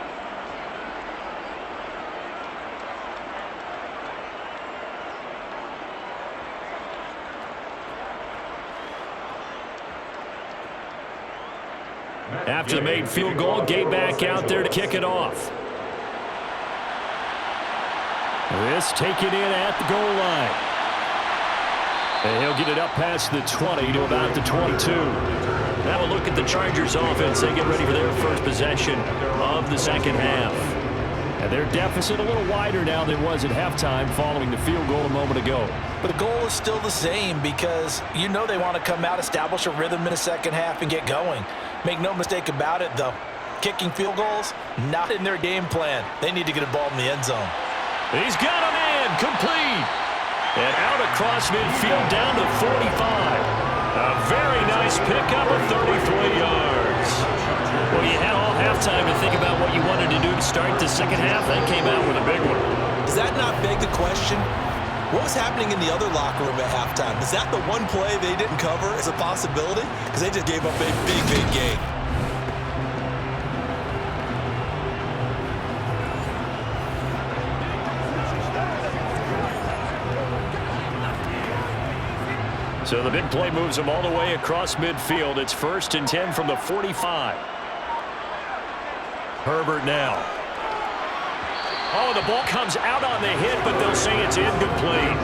Speaker 2: After the made field goal, Gay back out there to kick it off. This taken in at the goal line. And he'll get it up past the 20 to about the 22. Now a look at the Chargers offense. They get ready for their first possession of the second half. And their deficit a little wider now than it was at halftime following the field goal a moment ago.
Speaker 3: But the goal is still the same because you know they want to come out, establish a rhythm in the second half, and get going. Make no mistake about it, though. Kicking field goals, not in their game plan. They need to get a ball in the end zone.
Speaker 2: He's got him in, complete. And out across midfield down to 45. A very nice pickup of 33 yards. Well, you had all halftime to think about what you wanted to do to start the second half. That came out with a big one.
Speaker 5: Does that not beg the question? What was happening in the other locker room at halftime? Is that the one play they didn't cover as a possibility? Because they just gave up a big, big gain.
Speaker 2: So the big play moves them all the way across midfield. It's 1st and 10 from the 45. Herbert now. Oh, the ball comes out on the hit, but they'll say it's incomplete.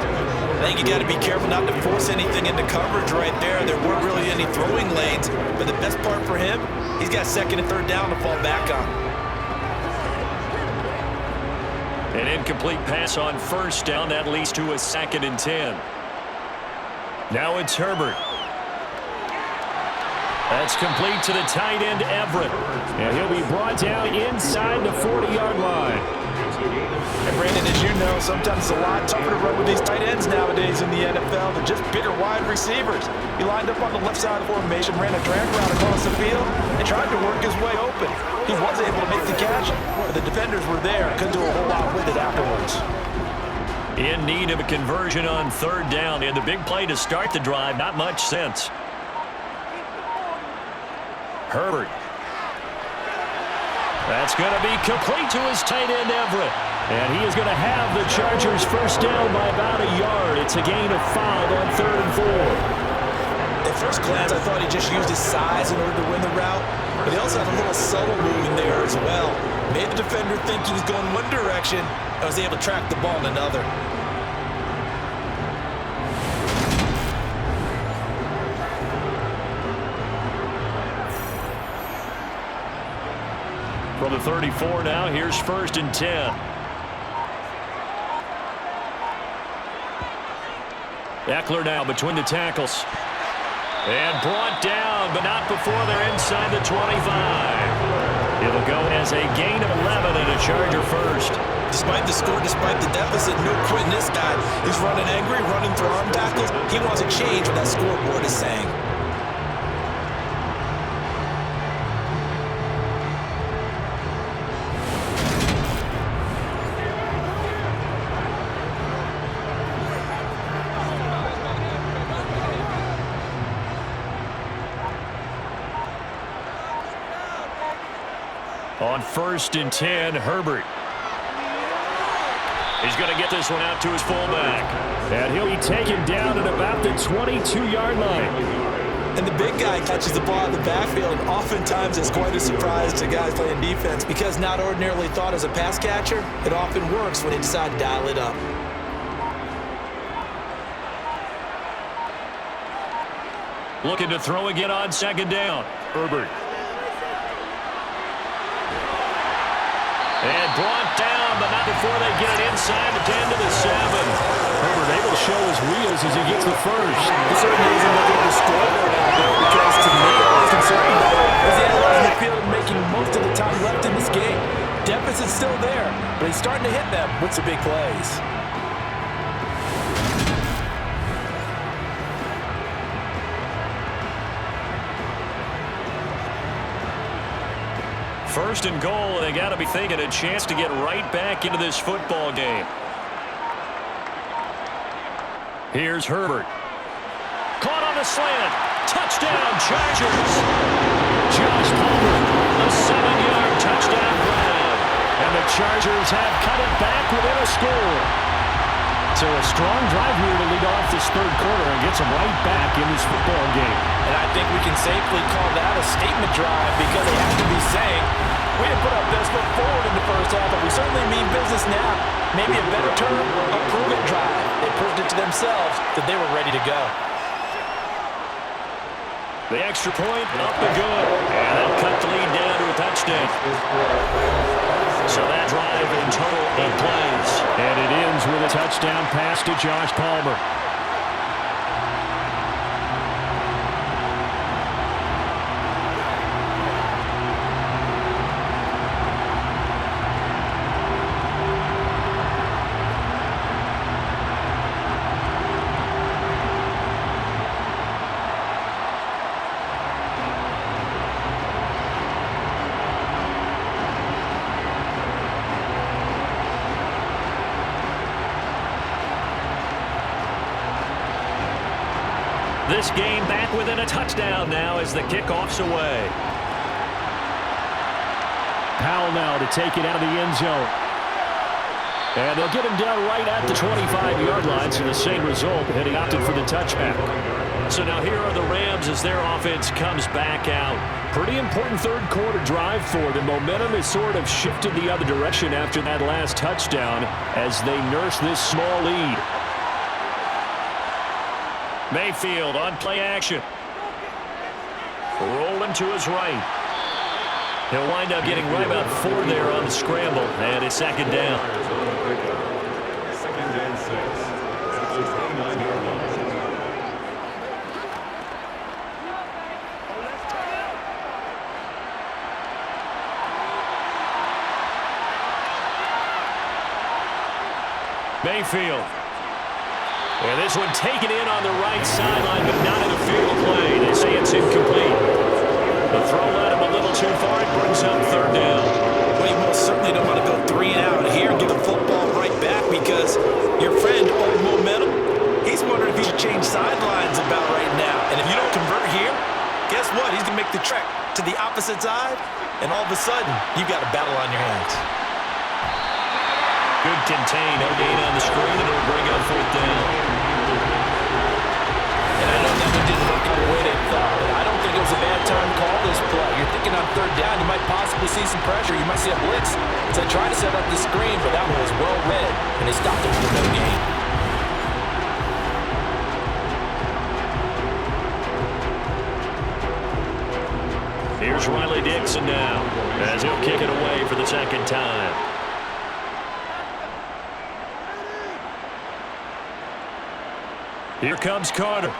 Speaker 5: I think you got to be careful not to force anything into coverage right there. There weren't really any throwing lanes, but the best part for him, he's got 2nd and 3rd down to fall back on.
Speaker 2: An incomplete pass on 1st down. That leads to a 2nd and 10. Now it's Herbert. That's complete to the tight end, Everett.
Speaker 6: And he'll be brought down inside the 40-yard line.
Speaker 3: And Brandon, as you know, sometimes it's a lot tougher to run with these tight ends nowadays in the NFL than just bigger wide receivers. He lined up on the left side of the formation, ran a drag route across the field, and tried to work his way open. He was able to make the catch, but the defenders were there. Couldn't do a whole lot with it afterwards.
Speaker 2: In need of a conversion on 3rd down. And the big play to start the drive, not much sense. Herbert. That's going to be complete to his tight end, Everett. And he is going to have the Chargers 1st down by about a yard. It's a gain of 5 on 3rd and 4.
Speaker 5: At first glance, I thought he just used his size in order to win the route, but he also had a little subtle move in there as well. Made the defender think he was going one direction and was able to track the ball in another.
Speaker 2: From the 34 now, here's 1st and 10. Eckler now between the tackles. And brought down, but not before they're inside the 25. It'll go as a gain of 11 and a Charger 1st.
Speaker 5: Despite the score, despite the deficit, no quitting this guy. He's running angry, running through arm tackles. He wants to change what that scoreboard is saying.
Speaker 2: On 1st and 10, Herbert. He's going to get this one out to his fullback.
Speaker 6: And he'll be taken down at about the 22-yard line.
Speaker 5: And the big guy catches the ball in the backfield, and oftentimes it's quite a surprise to guys playing defense because not ordinarily thought as a pass catcher, it often works when they decide to dial it up.
Speaker 2: Looking to throw again on 2nd down. Herbert. And brought down, but not before they get it inside the 10 to the 7.
Speaker 6: Herbert able to show his wheels as he gets the 1st.
Speaker 3: He certainly isn't looking to score out there because to me, all I'm concerned about is the analyzing the field and making most of the time left in this game. Deficit's still there, but he's starting to hit them with some big plays.
Speaker 2: First and goal, and they got to be thinking a chance to get right back into this football game. Here's Herbert. Caught on the slant. Touchdown, Chargers. Josh Palmer, a 7-yard touchdown grab. And the Chargers have cut it back within a score. So a strong drive here to lead off this third quarter and gets them right back in this football game.
Speaker 3: And I think we can safely call that a statement drive because they have to be saying, we didn't put our best foot forward in the first half, but we certainly mean business now. Maybe a better term, a prove-it drive. They proved it to themselves that they were ready to go.
Speaker 2: The extra point up and good. And they'll cut the lead down to a touchdown. So that drive in total 8 plays.
Speaker 6: And it ends with a touchdown pass to Josh Palmer.
Speaker 2: This game back within a touchdown now as the kickoff's away.
Speaker 6: Powell now to take it out of the end zone. And they'll get him down right at the 25-yard line, so the same result, and he opted for the touchback.
Speaker 2: So now here are the Rams as their offense comes back out.
Speaker 6: Pretty important third quarter drive for them. Momentum has sort of shifted the other direction after that last touchdown as they nurse this small lead.
Speaker 2: Mayfield on play action. Rolling to his right. He'll wind up getting right about 4 there on the scramble, and it's second down.
Speaker 4: Second and 6 at the 29-yard line.
Speaker 2: Mayfield. And this one taken in on the right sideline, but not in a field play. They say it's incomplete. The throw led him a little too far. It brings up third down.
Speaker 3: Well, you most certainly don't want to go 3 and out here and give the football right back because your friend, old momentum, he's wondering if he should change sidelines about right now. And if you don't convert here, guess what? He's going to make the trek to the opposite side, and all of a sudden, you've got a battle on your hands.
Speaker 2: Good contain. No gain on the screen, and it'll bring up fourth down.
Speaker 3: And I know that one didn't work out the way they thought, but I don't think it was a bad time to call this play. You're thinking on third down, you might possibly see some pressure. You might see a blitz. So they tried to set up the screen, but that one was well read, and they stopped it for no gain.
Speaker 2: Here's Riley Dixon now as he'll kick it away for the second time. Here comes Carter.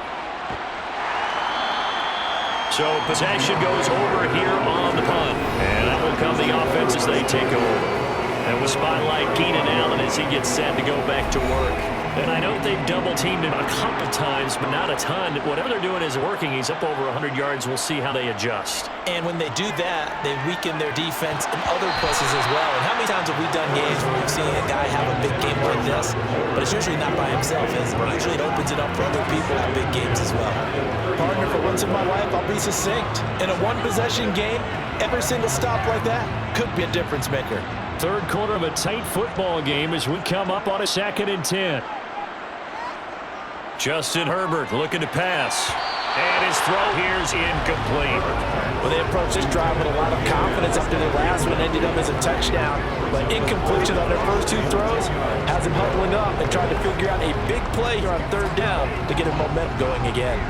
Speaker 2: So possession goes over here on the punt. And that will come the offense as they take over. And we'll spotlight Keenan Allen as he gets set to go back to work. And I know they've double-teamed him a couple times, but not a ton. Whatever they're doing is working. He's up over 100 yards. We'll see how they adjust.
Speaker 3: And when they do that, they weaken their defense in other places as well. And how many times have we done games where we've seen a guy have a big game like this, but it's usually not by himself, is it? Usually it opens it up for other people at big games as well. Partner, for once in my life, I'll be succinct. In a one-possession game, every single stop like that could be a difference maker.
Speaker 6: Third quarter of a tight football game as we come up on a 2nd and 10.
Speaker 2: Justin Herbert looking to pass. And his throw here is incomplete.
Speaker 3: Well, they approached this drive with a lot of confidence after their last one ended up as a touchdown. But incompletion on their first 2 throws has them huddling up and trying to figure out a big play here on third down to get a momentum going again.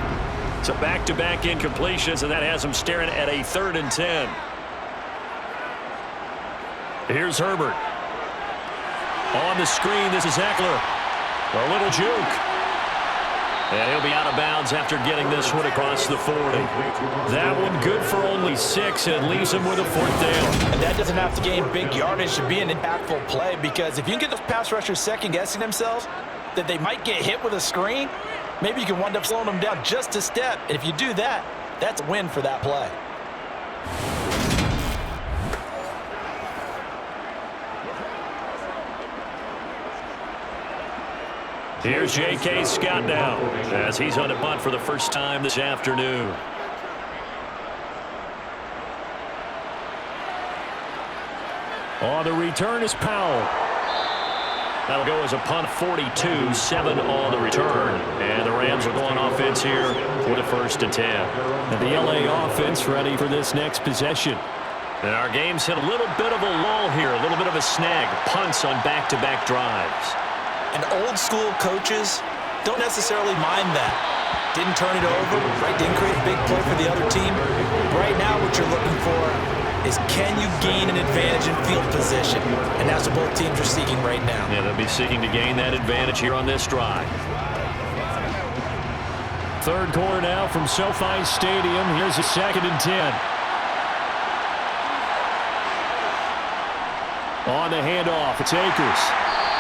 Speaker 2: So back-to-back incompletions, and that has them staring at a 3rd and 10. Here's Herbert. On the screen, this is Eckler. A little juke. And he'll be out of bounds after getting this one across the 40. That one good for only 6 and leaves him with a 4th down.
Speaker 3: And that doesn't have to gain big yardage to be an impactful play, because if you can get those pass rushers second-guessing themselves that they might get hit with a screen, maybe you can wind up slowing them down just a step. And if you do that, that's a win for that play.
Speaker 2: Here's J.K. Scott now as he's on a punt for the first time this afternoon.
Speaker 6: On the return is Powell.
Speaker 2: That'll go as a punt 42, 7 on the return. And the Rams will go on offense here with a 1st and 10.
Speaker 6: And the L.A. offense ready for this next possession.
Speaker 2: And our game's hit a little bit of a lull here, a little bit of a snag. Punts on back-to-back drives.
Speaker 5: And old school coaches don't necessarily mind that. Didn't turn it over, right? Didn't create a big play for the other team. Right now what you're looking for is can you gain an advantage in field position? And that's what both teams are seeking right now.
Speaker 2: Yeah, they'll be seeking to gain that advantage here on this drive.
Speaker 6: Third quarter now from SoFi Stadium. Here's a 2nd and 10. On the handoff, it's Akers.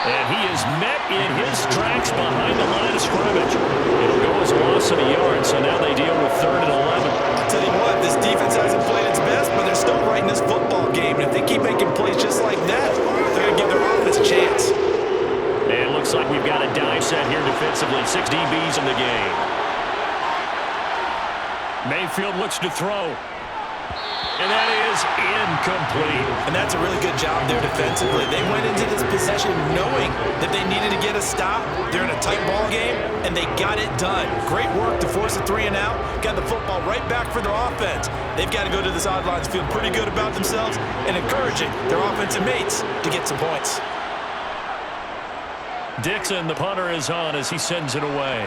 Speaker 2: And he is met in his tracks behind the line of scrimmage. It'll go as a loss of a yard, so now they deal with 3rd and 11.
Speaker 5: I'll tell you what, this defense hasn't played its best, but they're still right in this football game. And if they keep making plays just like that, they're going to give their offense a chance.
Speaker 2: And it looks like we've got a dive set here defensively. 6 DBs in the game.
Speaker 6: Mayfield looks to throw.
Speaker 2: And that is incomplete.
Speaker 5: And that's a really good job there defensively. They went into this possession knowing that they needed to get a stop. They're in a tight ball game, and they got it done. Great work to force a 3 and out. Got the football right back for their offense. They've got to go to the sidelines feeling pretty good about themselves and encouraging their offensive mates to get some points.
Speaker 2: Dixon, the punter, is on as he sends it away.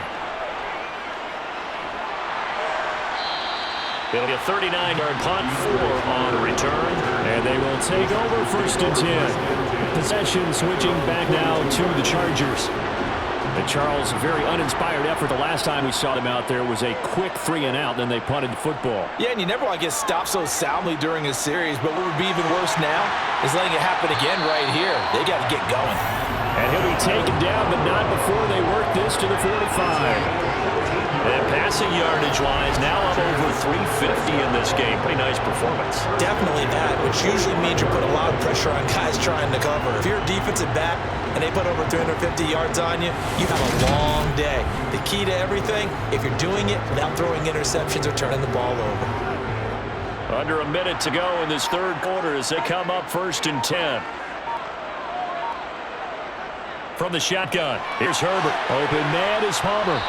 Speaker 2: It'll be a 39-yard punt, 4 on return.
Speaker 6: And they will take over 1st and 10. Possession switching back now to the Chargers. And Charles, very uninspired effort. The last time we saw them out there was a quick 3 and out, then they punted the football.
Speaker 3: Yeah, and you never want to get stopped so soundly during a series, but what would be even worse now is letting it happen again right here. They got to get going.
Speaker 6: And he'll be taken down, but not before they work this to the 45.
Speaker 2: And passing yardage-wise, now up over 350 in this game. Pretty nice performance.
Speaker 5: Definitely that, which usually means you put a lot of pressure on guys trying to cover. If you're a defensive back and they put over 350 yards on you, you have a long day. The key to everything, if you're doing it without throwing interceptions or turning the ball over.
Speaker 2: Under a minute to go in this 3rd quarter as they come up 1st and 10. From the shotgun, here's Herbert.
Speaker 6: Open man is Palmer.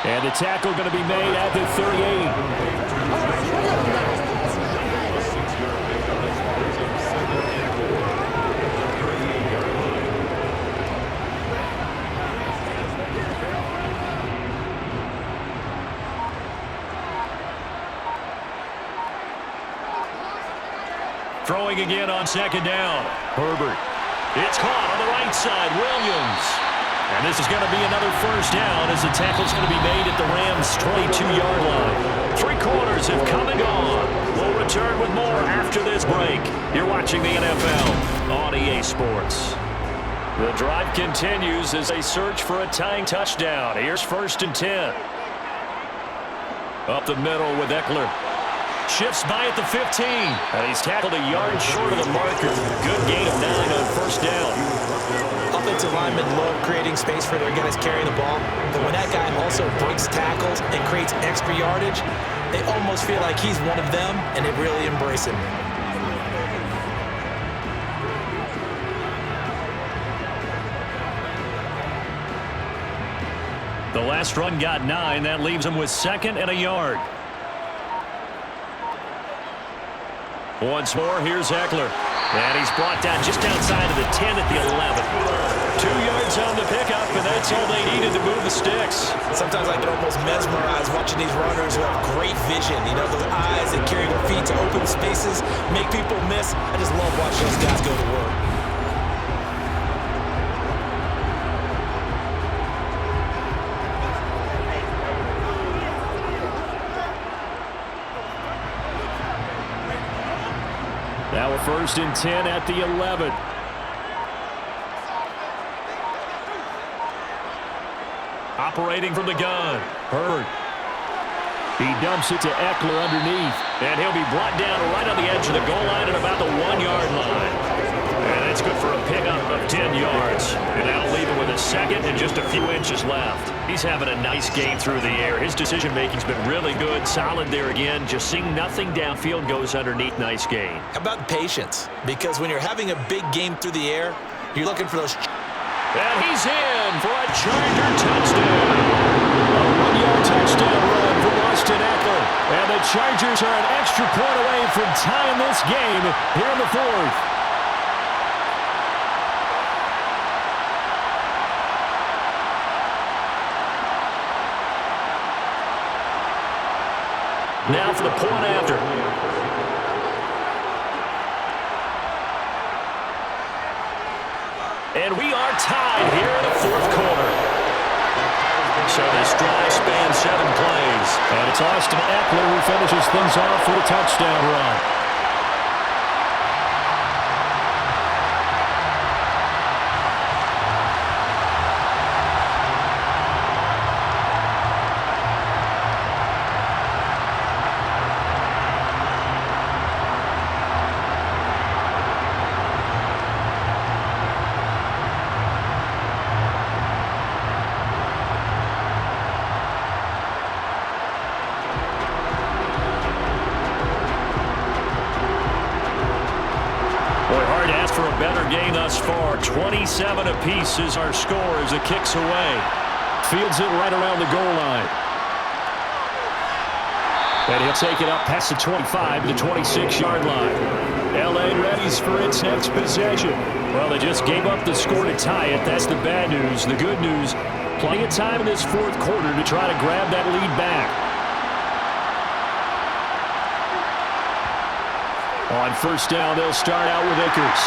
Speaker 6: And the tackle going to be made at the 38.
Speaker 2: Throwing again on 2nd down. Herbert. It's caught on the right side. Williams. And this is going to be another 1st down as the tackle's going to be made at the Rams' 22-yard line. 3 quarters have come and gone. We'll return with more after this break. You're watching the NFL on EA Sports. The drive continues as they search for a tying touchdown. Here's 1st and 10. Up the middle with Eckler. Shifts by at the 15. And he's tackled a yard short of the marker. Good gain of 9 on 1st down.
Speaker 5: Offensive linemen love creating space for their guys carrying the ball, but when that guy also breaks tackles and creates extra yardage, they almost feel like he's one of them, and they really embrace him.
Speaker 2: The last run got 9. That leaves him with 2nd and a yard. Once more, here's Eckler. And he's brought down just outside of the 10 at the 11. 2 yards on the pickup, and that's all they needed to move the sticks.
Speaker 5: Sometimes I get almost mesmerized watching these runners who have great vision. You know, those eyes that carry their feet to open spaces, make people miss. I just love watching those guys go to work.
Speaker 6: Now a 1st and 10 at the 11.
Speaker 2: Operating from the gun. Herbert.
Speaker 6: He dumps it to Eckler underneath.
Speaker 2: And he'll be brought down right on the edge of the goal line at about the 1-yard line. And That's good for a pickup of 10 yards. And that'll leave him with a second and just a few inches left. He's having a nice game through the air. His decision-making's been really good. Solid there again. Just seeing nothing downfield, goes underneath. Nice gain.
Speaker 5: How about patience? Because when you're having a big game through the air, you're looking for those...
Speaker 2: And he's in for a Charger touchdown.
Speaker 6: A 1-yard touchdown run from Austin Eckler. And the Chargers are an extra point away from tying this game here in the fourth.
Speaker 2: Now for the point after. And we are tied here in the fourth quarter. So this drive spans 7 plays.
Speaker 6: And it's Austin Eckler who finishes things off with a touchdown run.
Speaker 2: For a better game thus far. 27 apiece is our score as it kicks away.
Speaker 6: Fields it right around the goal line. And he'll take it up past the 25 to the 26-yard line. L.A. readies for its next possession. Well, they just gave up the score to tie it. That's the bad news. The good news, plenty of time in this fourth quarter to try to grab that lead back. On first down, they'll start out with Akers.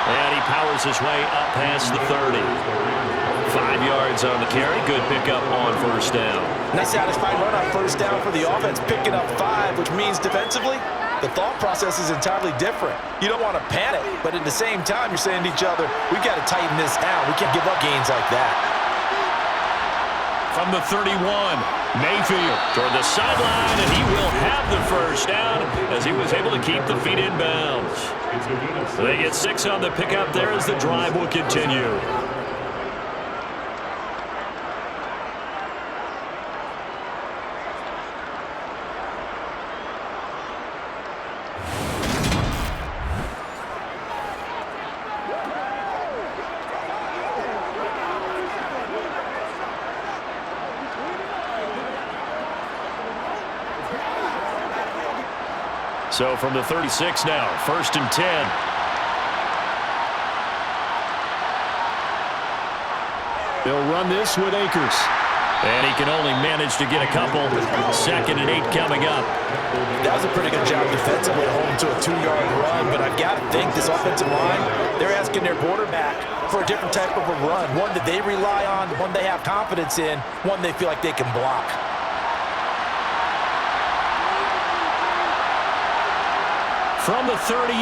Speaker 2: And he powers his way up past the 30. 5 yards on the carry. Good pickup on first down.
Speaker 5: Nice satisfying run on first down for the offense, picking up 5, which means defensively, the thought process is entirely different. You don't want to panic, but at the same time, you're saying to each other, we've got to tighten this down. We can't give up gains like that.
Speaker 2: From the 31, Mayfield toward the sideline, and he will have the first down as he was able to keep the feet in bounds. They get 6 on the pickup there as the drive will continue. So from the 36 now, 1st and 10.
Speaker 6: They'll run this with Akers.
Speaker 2: And he can only manage to get a couple. 2nd and 8 coming up.
Speaker 5: That was a pretty good job defensively to hold him to a 2-yard run, but I've got to think this offensive line, they're asking their quarterback for a different type of a run, one that they rely on, one they have confidence in, one they feel like they can block.
Speaker 2: From the 38,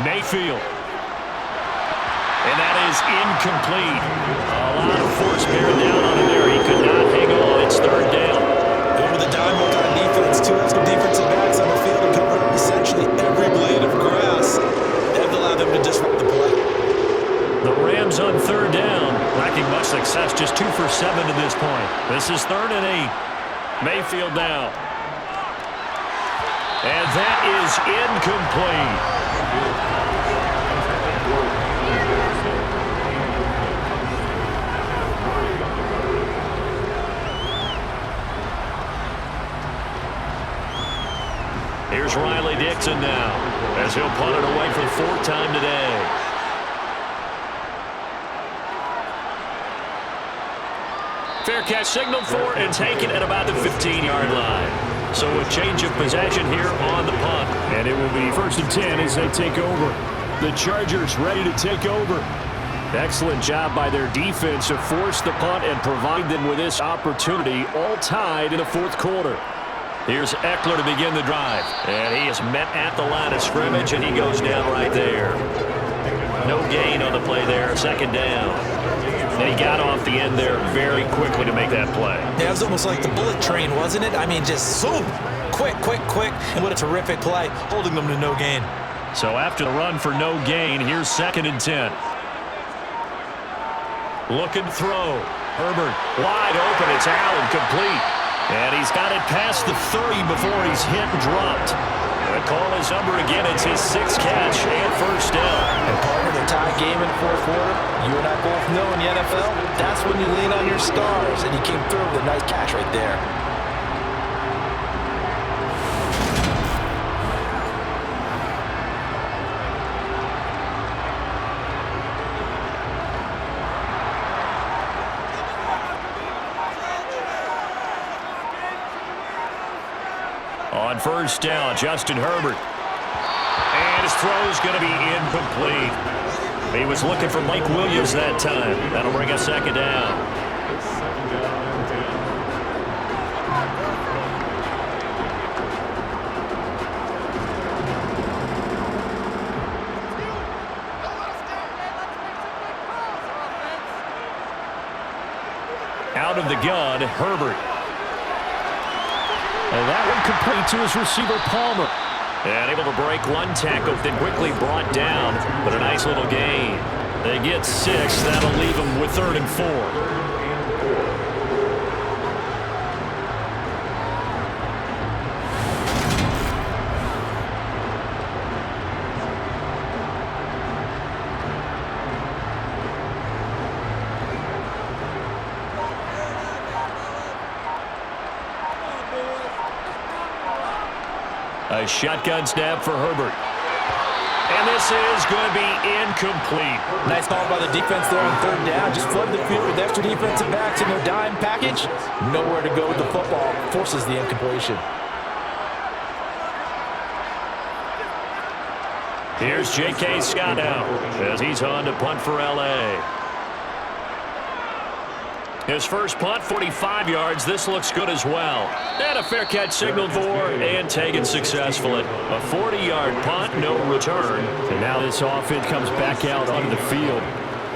Speaker 2: Mayfield. And that is incomplete. A lot of force bearing down on him there. He could not hang on. It's 3rd down.
Speaker 5: Over the dime on defense, 2 extra defensive backs on the field and cover up essentially every blade of grass. That allowed them to disrupt the play.
Speaker 2: The Rams on 3rd down, lacking much success, just 2 for 7 to this point. This is 3rd and 8. Mayfield now. And that is incomplete. Here's Riley Dixon now, as he'll punt it away for the 4th time today. Fair catch signaled for and taken at about the 15-yard line. So a change of possession here on the punt.
Speaker 6: And it will be 1st and 10 as they take over. The Chargers ready to take over. Excellent job by their defense to force the punt and provide them with this opportunity, all tied in the 4th quarter.
Speaker 2: Here's Eckler to begin the drive. And he is met at the line of scrimmage, and he goes down right there. No gain on the play there, 2nd down. And he got off the end there very quickly to make that play.
Speaker 5: Yeah, it was almost like the bullet train, wasn't it? I mean, just zoom. Quick, quick, quick. And what a terrific play, holding them to no gain.
Speaker 2: So after the run for no gain, here's 2nd and 10. Looking to throw. Herbert wide open. It's out and complete. And he's got it past the 30 before he's hit and dropped. The call is number again. It's his 6th catch and 1st down.
Speaker 5: And part of the tie game in the 4th quarter, you and I both know in the NFL, that's when you lean on your stars. And he came through with a nice catch right there.
Speaker 2: On 1st down, Justin Herbert. And his throw is going to be incomplete. He was looking for Mike Williams that time. That'll bring us 2nd down.
Speaker 4: It's 2nd down and 10.
Speaker 2: Out of the gun, Herbert.
Speaker 6: And that one complete to his receiver, Palmer.
Speaker 2: And able to break one tackle, then quickly brought down, but a nice little gain. They get 6. That'll leave them with 3rd and 4. A shotgun snap for Herbert. And this is going to be incomplete.
Speaker 5: Nice call by the defense there on 3rd down. Just flood the field with extra defensive backs in their dime package. Nowhere to go with the football. Forces the incompletion.
Speaker 2: Here's J.K. Scott now as he's on to punt for L.A. His first punt, 45 yards. This looks good as well. And a fair catch signaled for and taken successfully. A 40-yard punt, no return.
Speaker 6: And now this offense comes back out onto the field.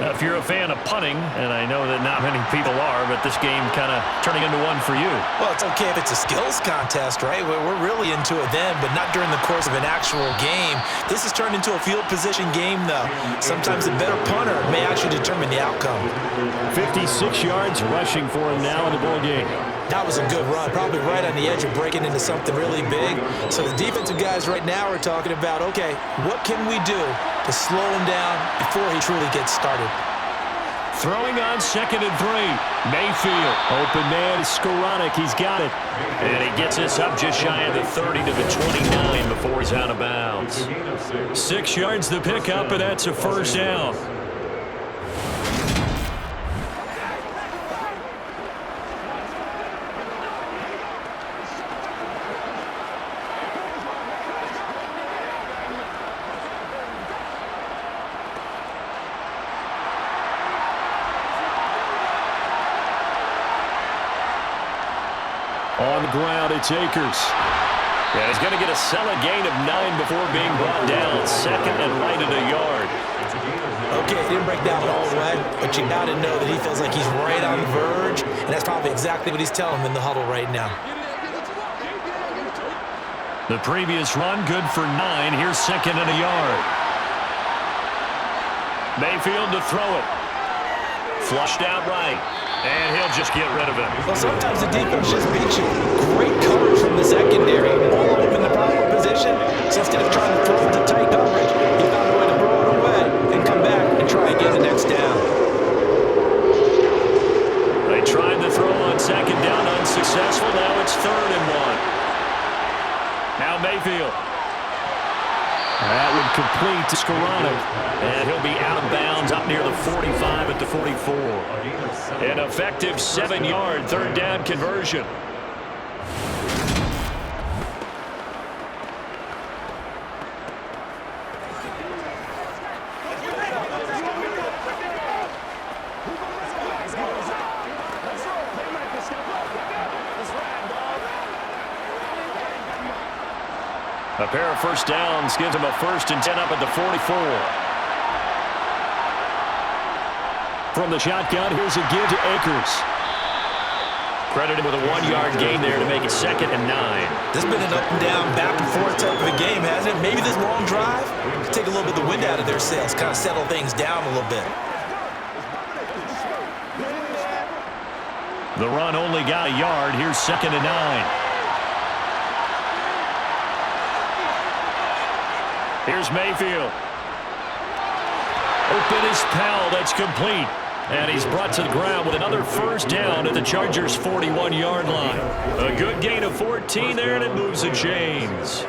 Speaker 2: If you're a fan of punting, and I know that not many people are, but this game kind of turning into one for you.
Speaker 5: Well, it's okay if it's a skills contest, right? We're really into it then, but not during the course of an actual game. This has turned into a field position game, though. Sometimes the better punter may actually determine the outcome.
Speaker 6: 56 yards rushing for him now in the ball game.
Speaker 5: That was a good run, probably right on the edge of breaking into something really big. So the defensive guys right now are talking about, okay, what can we do to slow him down before he truly gets started?
Speaker 2: Throwing on 2nd and 3. Mayfield.
Speaker 6: Open man is Skoranek. He's got it.
Speaker 2: And he gets us up just shy of the 30 to the 29 before he's out of bounds. 6 yards to pick up, and that's a 1st down.
Speaker 6: On the ground, it's Akers.
Speaker 2: And he's going to get a solid gain of 9 before being brought down. 2nd and right at a yard.
Speaker 5: Okay, he didn't break down all the way, but you got to know that he feels like he's right on the verge, and that's probably exactly what he's telling him in the huddle right now.
Speaker 2: The previous run, good for 9. Here's 2nd and a yard. Mayfield to throw it. Flushed out right. And he'll just get rid of it.
Speaker 5: Well, sometimes the defense just beats you. Great coverage from the secondary. All up in the proper position. So instead of trying to throw it to tight coverage, he found a way to throw it away and come back and try and get the next down.
Speaker 2: They tried to throw on 2nd down, unsuccessful. Now it's 3rd and 1. Now Mayfield.
Speaker 6: That would complete to Skoranek.
Speaker 2: And he'll be out of bounds up near the 45 at the 44. An effective 7-yard 3rd down conversion. A pair of 1st downs gives him a 1st and 10 up at the 44.
Speaker 6: From the shotgun, here's a give to Akers.
Speaker 2: Credited with a 1-yard gain there to make it 2nd and 9.
Speaker 5: This has been an up and down, back and forth type of a game, hasn't it? Maybe this long drive take a little bit of the wind out of their sails, kind of settle things down a little bit.
Speaker 2: The run only got a yard. Here's 2nd and 9. Here's Mayfield. Open is Powell. That's complete. And he's brought to the ground with another first down at the Chargers' 41-yard line. A good gain of 14 there, and it moves the chains.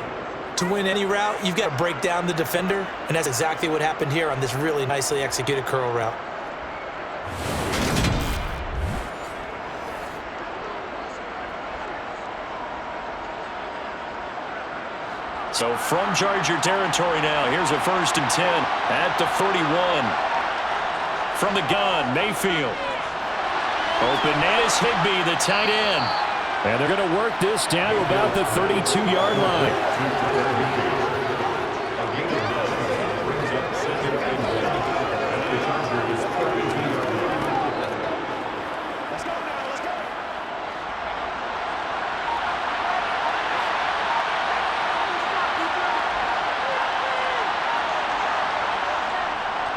Speaker 5: To win any route, you've got to break down the defender, and that's exactly what happened here on this really nicely executed curl route.
Speaker 2: So from Charger territory now, here's a 1st and 10 at the 31. From the gun, Mayfield. Open is Higbee, the tight end. And they're going to work this down to about the 32-yard line.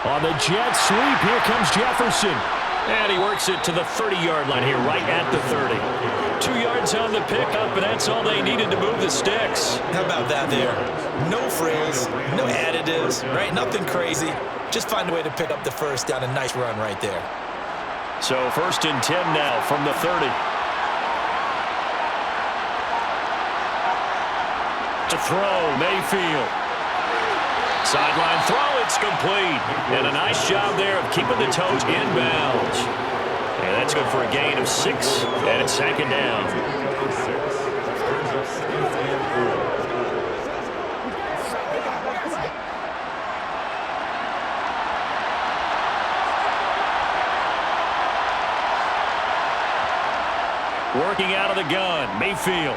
Speaker 2: On the jet sweep, here comes Jefferson. And he works it to the 30-yard line here, right at the 30. 2 yards on the pickup, but that's all they needed to move the sticks.
Speaker 5: How about that there? No frills, no additives, right? Nothing crazy. Just find a way to pick up the first down. A nice run right there.
Speaker 2: So 1st and 10 now from the 30. To throw, Mayfield. Sideline throw, it's complete. And a nice job there of keeping the toes inbounds. And that's good for a gain of 6, and it's 2nd down. Working out of the gun, Mayfield.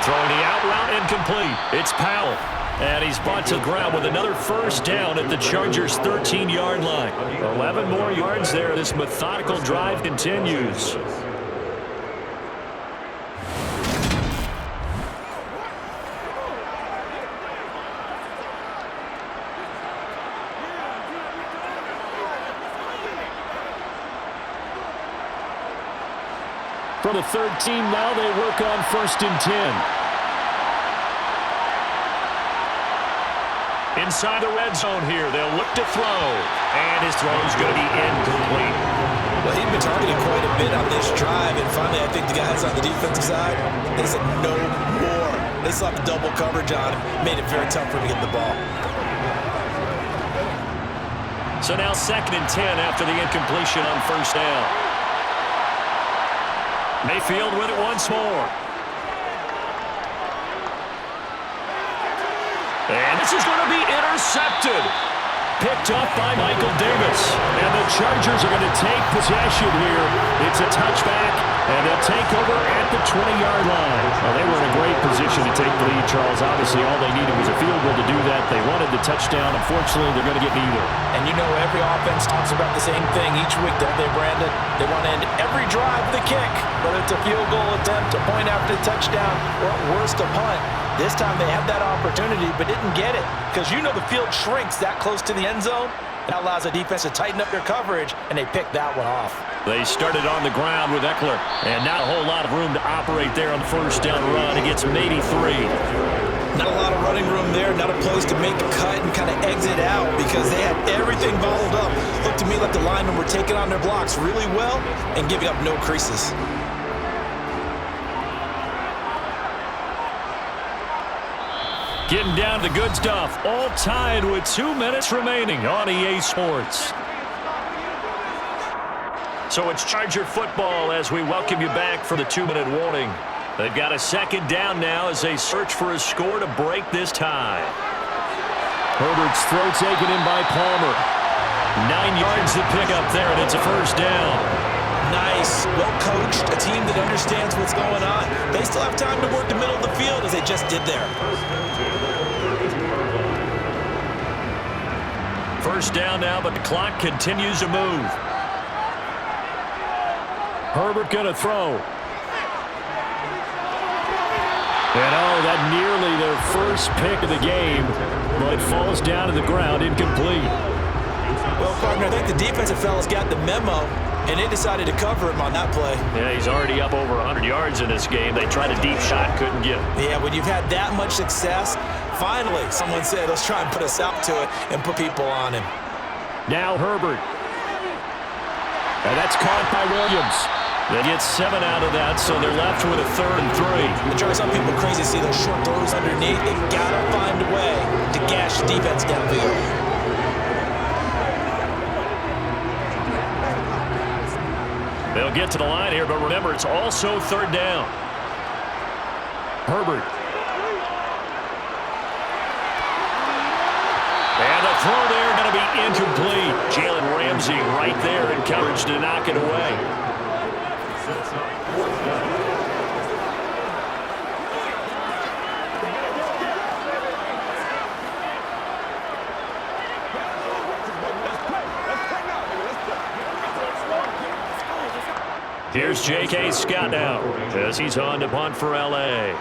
Speaker 2: Throwing the out route incomplete. It's Powell. And he's brought to the ground with another first down at the Chargers' 13-yard line. 11 more yards there. This methodical drive continues. From the 13 now, they work on 1st and 10. Inside the red zone here, they'll look to throw. And his throw is going to be incomplete.
Speaker 5: Well, he'd been targeted quite a bit on this drive, and finally I think the guys on the defensive side, they said no more. They saw the double coverage on him, made it very tough for him to get the ball.
Speaker 2: So now 2nd and 10 after the incompletion on 1st down. Mayfield with it once more. And this is going to be intercepted. Picked up by Michael Davis. And the Chargers are going to take possession here. It's a touchback, and they'll take over at the 20-yard line. Well, they were in a great position to take the lead, Charles. Obviously, all they needed was a field goal to do that. They wanted the touchdown. Unfortunately, they're going to get neither.
Speaker 3: And you know every offense talks about the same thing each week, don't they, Brandon? They want to end every drive with a kick, whether it's a field goal attempt, a point after the touchdown, or at worst, a punt. This time they had that opportunity but didn't get it because you know the field shrinks that close to the end zone. That allows the defense to tighten up their coverage, and they picked that one off.
Speaker 2: They started on the ground with Eckler, and not a whole lot of room to operate there on the 1st down run. He gets maybe 3.
Speaker 5: Not a lot of running room there, not a place to make a cut and kind of exit out because they had everything bottled up. Looked to me like the linemen were taking on their blocks really well and giving up no creases.
Speaker 2: Getting down to the good stuff. All tied with 2 minutes remaining on EA Sports. So it's Charger football as we welcome you back for the 2-minute warning. They've got a 2nd down now as they search for a score to break this tie. Herbert's throw taken in by Palmer. 9 yards to pick up there, and it's a 1st down.
Speaker 5: Nice, well coached, a team that understands what's going on. They still have time to work the middle of the field as they just did there.
Speaker 2: 1st down now, but the clock continues to move. Herbert going to throw. And oh, that nearly their
Speaker 6: first pick of the game, but it falls down to the ground incomplete.
Speaker 5: Well, partner, I think the defensive fellas got the memo, and they decided to cover him on that play.
Speaker 2: Yeah, he's already up over 100 yards in this game. They tried a deep shot, couldn't get it.
Speaker 5: Yeah, when you've had that much success, finally someone said, let's try and put us out to it and put people on him.
Speaker 6: Now Herbert. And that's caught by Williams.
Speaker 2: They get 7 out of that, so they're left with a 3rd and 3.
Speaker 5: It drives some people crazy to see those short throws underneath. They've got to find a way to gash the defense downfield.
Speaker 2: They'll get to the line here, but remember, it's also 3rd down.
Speaker 6: Herbert.
Speaker 2: And the throw there going to be incomplete. Jalen Ramsey right there in coverage to knock it away. Here's J.K. Scott now as he's on to punt for L.A.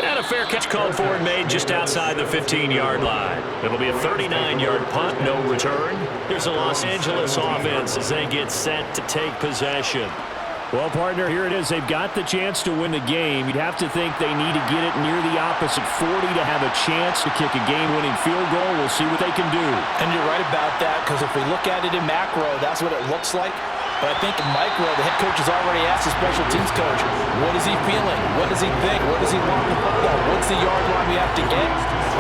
Speaker 2: And a fair catch called for and made just outside the 15-yard line. It'll be a 39-yard punt, no return. Here's the Los Angeles offense as they get set to take possession.
Speaker 6: Well, partner, here it is. They've got the chance to win the game. You'd have to think they need to get it near the opposite 40 to have a chance to kick a game-winning field goal. We'll see what they can do.
Speaker 3: And you're right about that, because if we look at it in macro, that's what it looks like. But I think in micro, the head coach has already asked the special teams coach, what is he feeling? What does he think? What does he want the football? What's the yard line we have to get?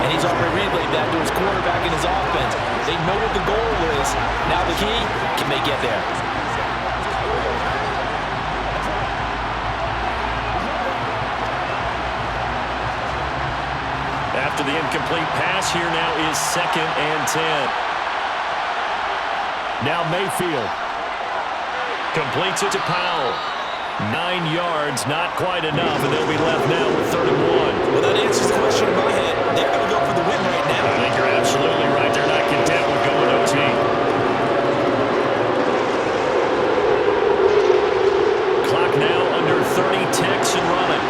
Speaker 3: And he's already relayed that to his quarterback and his offense. They know what the goal is. Now the key, can they get there?
Speaker 2: After the incomplete pass, here now is 2nd and 10.
Speaker 6: Now Mayfield.
Speaker 2: Completes it to Powell. 9 yards, not quite enough, and they'll be left now with 3rd and 1.
Speaker 5: Well, that answers the question in my head. They're going to go for the win right now.
Speaker 2: I think you're absolutely right. They're not content with going OT. Clock now under 30 ticks and running.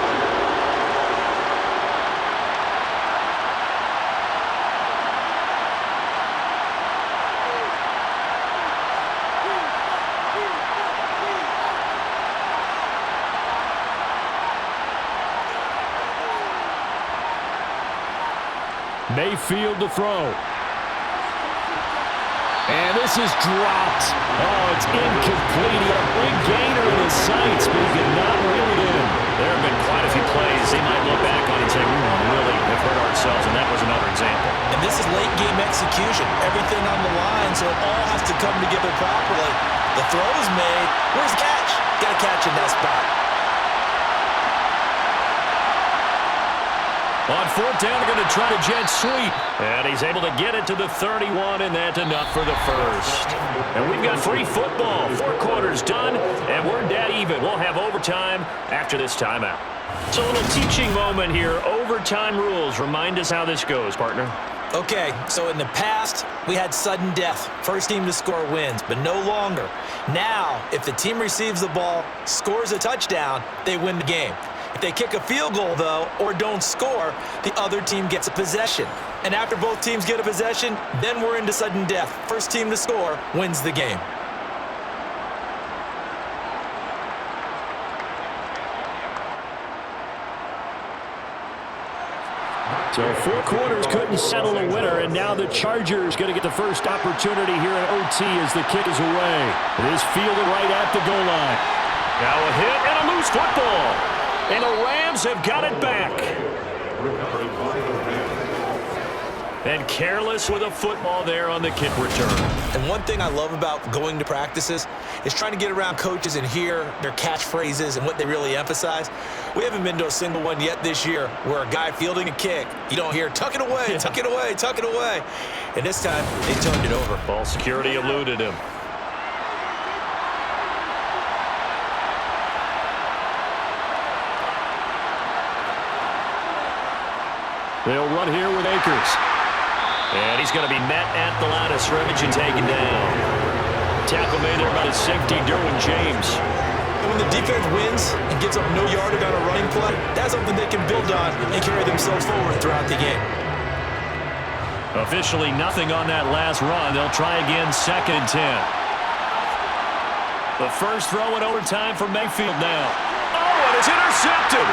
Speaker 6: Mayfield to throw. And this is dropped. Oh, it's incomplete. He got a big gainer in his sights, but he could not reel it in.
Speaker 2: There have been quite a few plays they might look back on and say, we really have hurt ourselves, and that was another example.
Speaker 5: And this is late game execution. Everything on the line, so it all has to come together properly. The throw is made. Where's the catch? Got a catch in that spot.
Speaker 2: On 4th down, they're going to try to jet sweep. And he's able to get it to the 31, and that's enough for the first. And we've got free football. 4 quarters done, and we're dead even. We'll have overtime after this timeout. So a little teaching moment here. Overtime rules. Remind us how this goes, partner.
Speaker 5: Okay, so in the past, we had sudden death. First team to score wins, but no longer. Now, if the team receives the ball, scores a touchdown, they win the game. If they kick a field goal, though, or don't score, the other team gets a possession. And after both teams get a possession, then we're into sudden death. First team to score wins the game.
Speaker 6: So 4 quarters couldn't settle a winner, and now the Chargers going to get the first opportunity here in OT as the kick is away. It is fielded right at the goal line.
Speaker 2: Now a hit and a loose football. And the Rams have got it back. And careless with a football there on the kick return.
Speaker 5: And one thing I love about going to practices is trying to get around coaches and hear their catchphrases and what they really emphasize. We haven't been to a single one yet this year where a guy fielding a kick, you don't hear, tuck it away, tuck it away, tuck it away. And this time, they turned it over.
Speaker 2: Ball security eluded him.
Speaker 6: They'll run here with Akers.
Speaker 2: And he's going to be met at the line of scrimmage and taken down. Tackle made there by the safety, Derwin James.
Speaker 5: when the defense wins and gives up no yardage on a running play, that's something they can build on and carry themselves forward throughout the game.
Speaker 2: Officially nothing on that last run. They'll try again, 2nd and 10. The first throw in overtime for Mayfield now. Oh, and it's intercepted.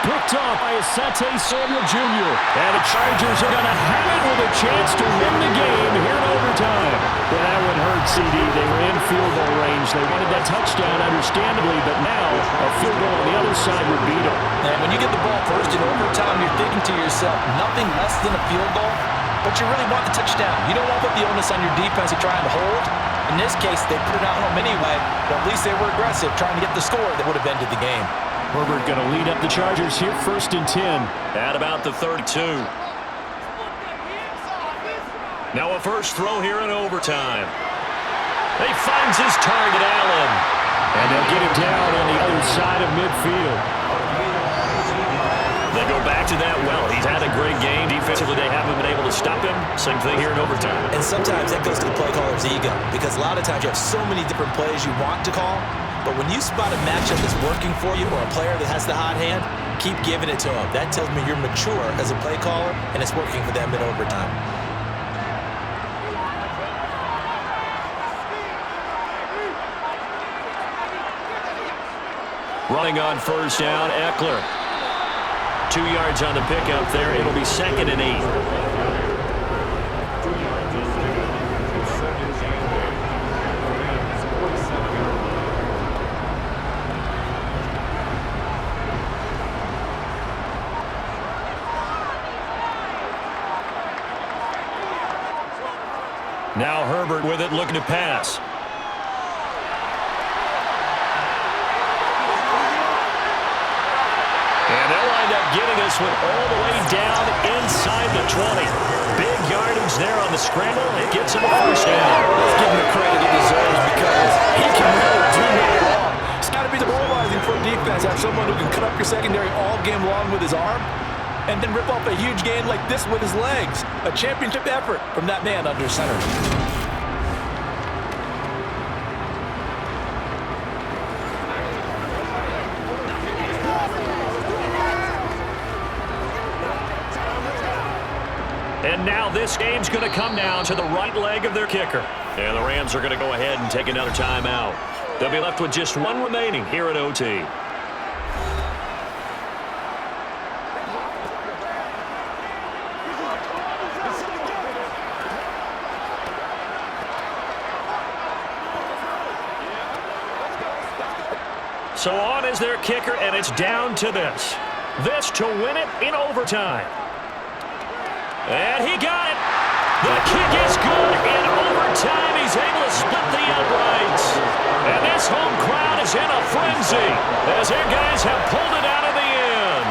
Speaker 6: Picked off by Asante Samuel Jr. And the Chargers are going to have it with a chance to win the game here in overtime. Well, that one hurt, CD. They were in field goal range. They wanted that touchdown, understandably, but now a field goal on the other side would beat them.
Speaker 3: And when you get the ball first in overtime, you're thinking to yourself, nothing less than a field goal, but you really want the touchdown. You don't want to put the onus on your defense of trying to hold. In this case, they put it on home anyway, but at least they were aggressive, trying to get the score that would have ended the game.
Speaker 6: Herbert going to lead up the Chargers here, 1st and 10.
Speaker 2: At about the 32. Now a first throw here in overtime. He finds his target, Allen.
Speaker 6: And they'll get him down on the other side of midfield.
Speaker 2: They go back to that. Well, he's had a great game. Defensively, they haven't been able to stop him. Same thing here in overtime.
Speaker 5: And sometimes that goes to the play caller's ego, because a lot of times you have so many different plays you want to call, but when you spot a matchup that's working for you or a player that has the hot hand, keep giving it to him. That tells me you're mature as a play caller, and it's working for them in overtime.
Speaker 2: Running on first down, Eckler. 2 yards on the pickup there. It'll be 2nd and 8. Now Herbert with it, looking to pass. And they'll wind up getting us with all the way down inside the 20. Big yardage there on the scramble. It gets him a first down.
Speaker 3: Let's give him the credit he deserves, because he can really do no wrong. It's got to be demoralizing for a defense to have someone who can cut up your secondary all game long with his arm and then rip off a huge gain like this with his legs. A championship effort from that man under center.
Speaker 2: And now this game's going to come down to the right leg of their kicker. And the Rams are going to go ahead and take another timeout. They'll be left with just one remaining here at OT. So on is their kicker, and it's down to this. This to win it in overtime. And he got it. The kick is good. In overtime, he's able to split the uprights. And this home crowd is in a frenzy as their guys have pulled it out of the end.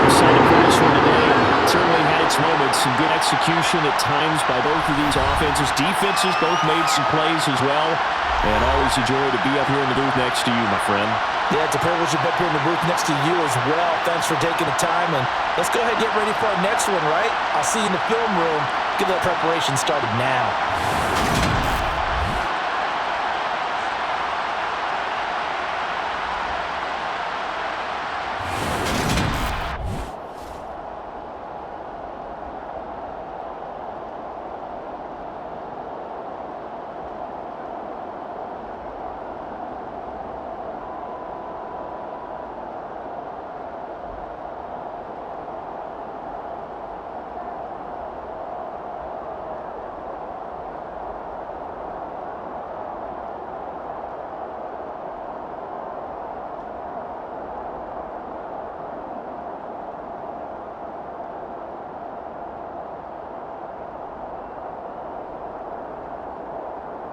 Speaker 6: Excited for this one today. Certainly had its moments. Some good execution at times by both of these offenses. Defenses both made some plays as well. And always a joy to be up here in the booth next to you, my friend.
Speaker 3: Yeah, it's a privilege to be up here in the booth next to you as well. Thanks for taking the time, and let's go ahead and get ready for our next one, right? I'll see you in the film room. Get that preparation started now.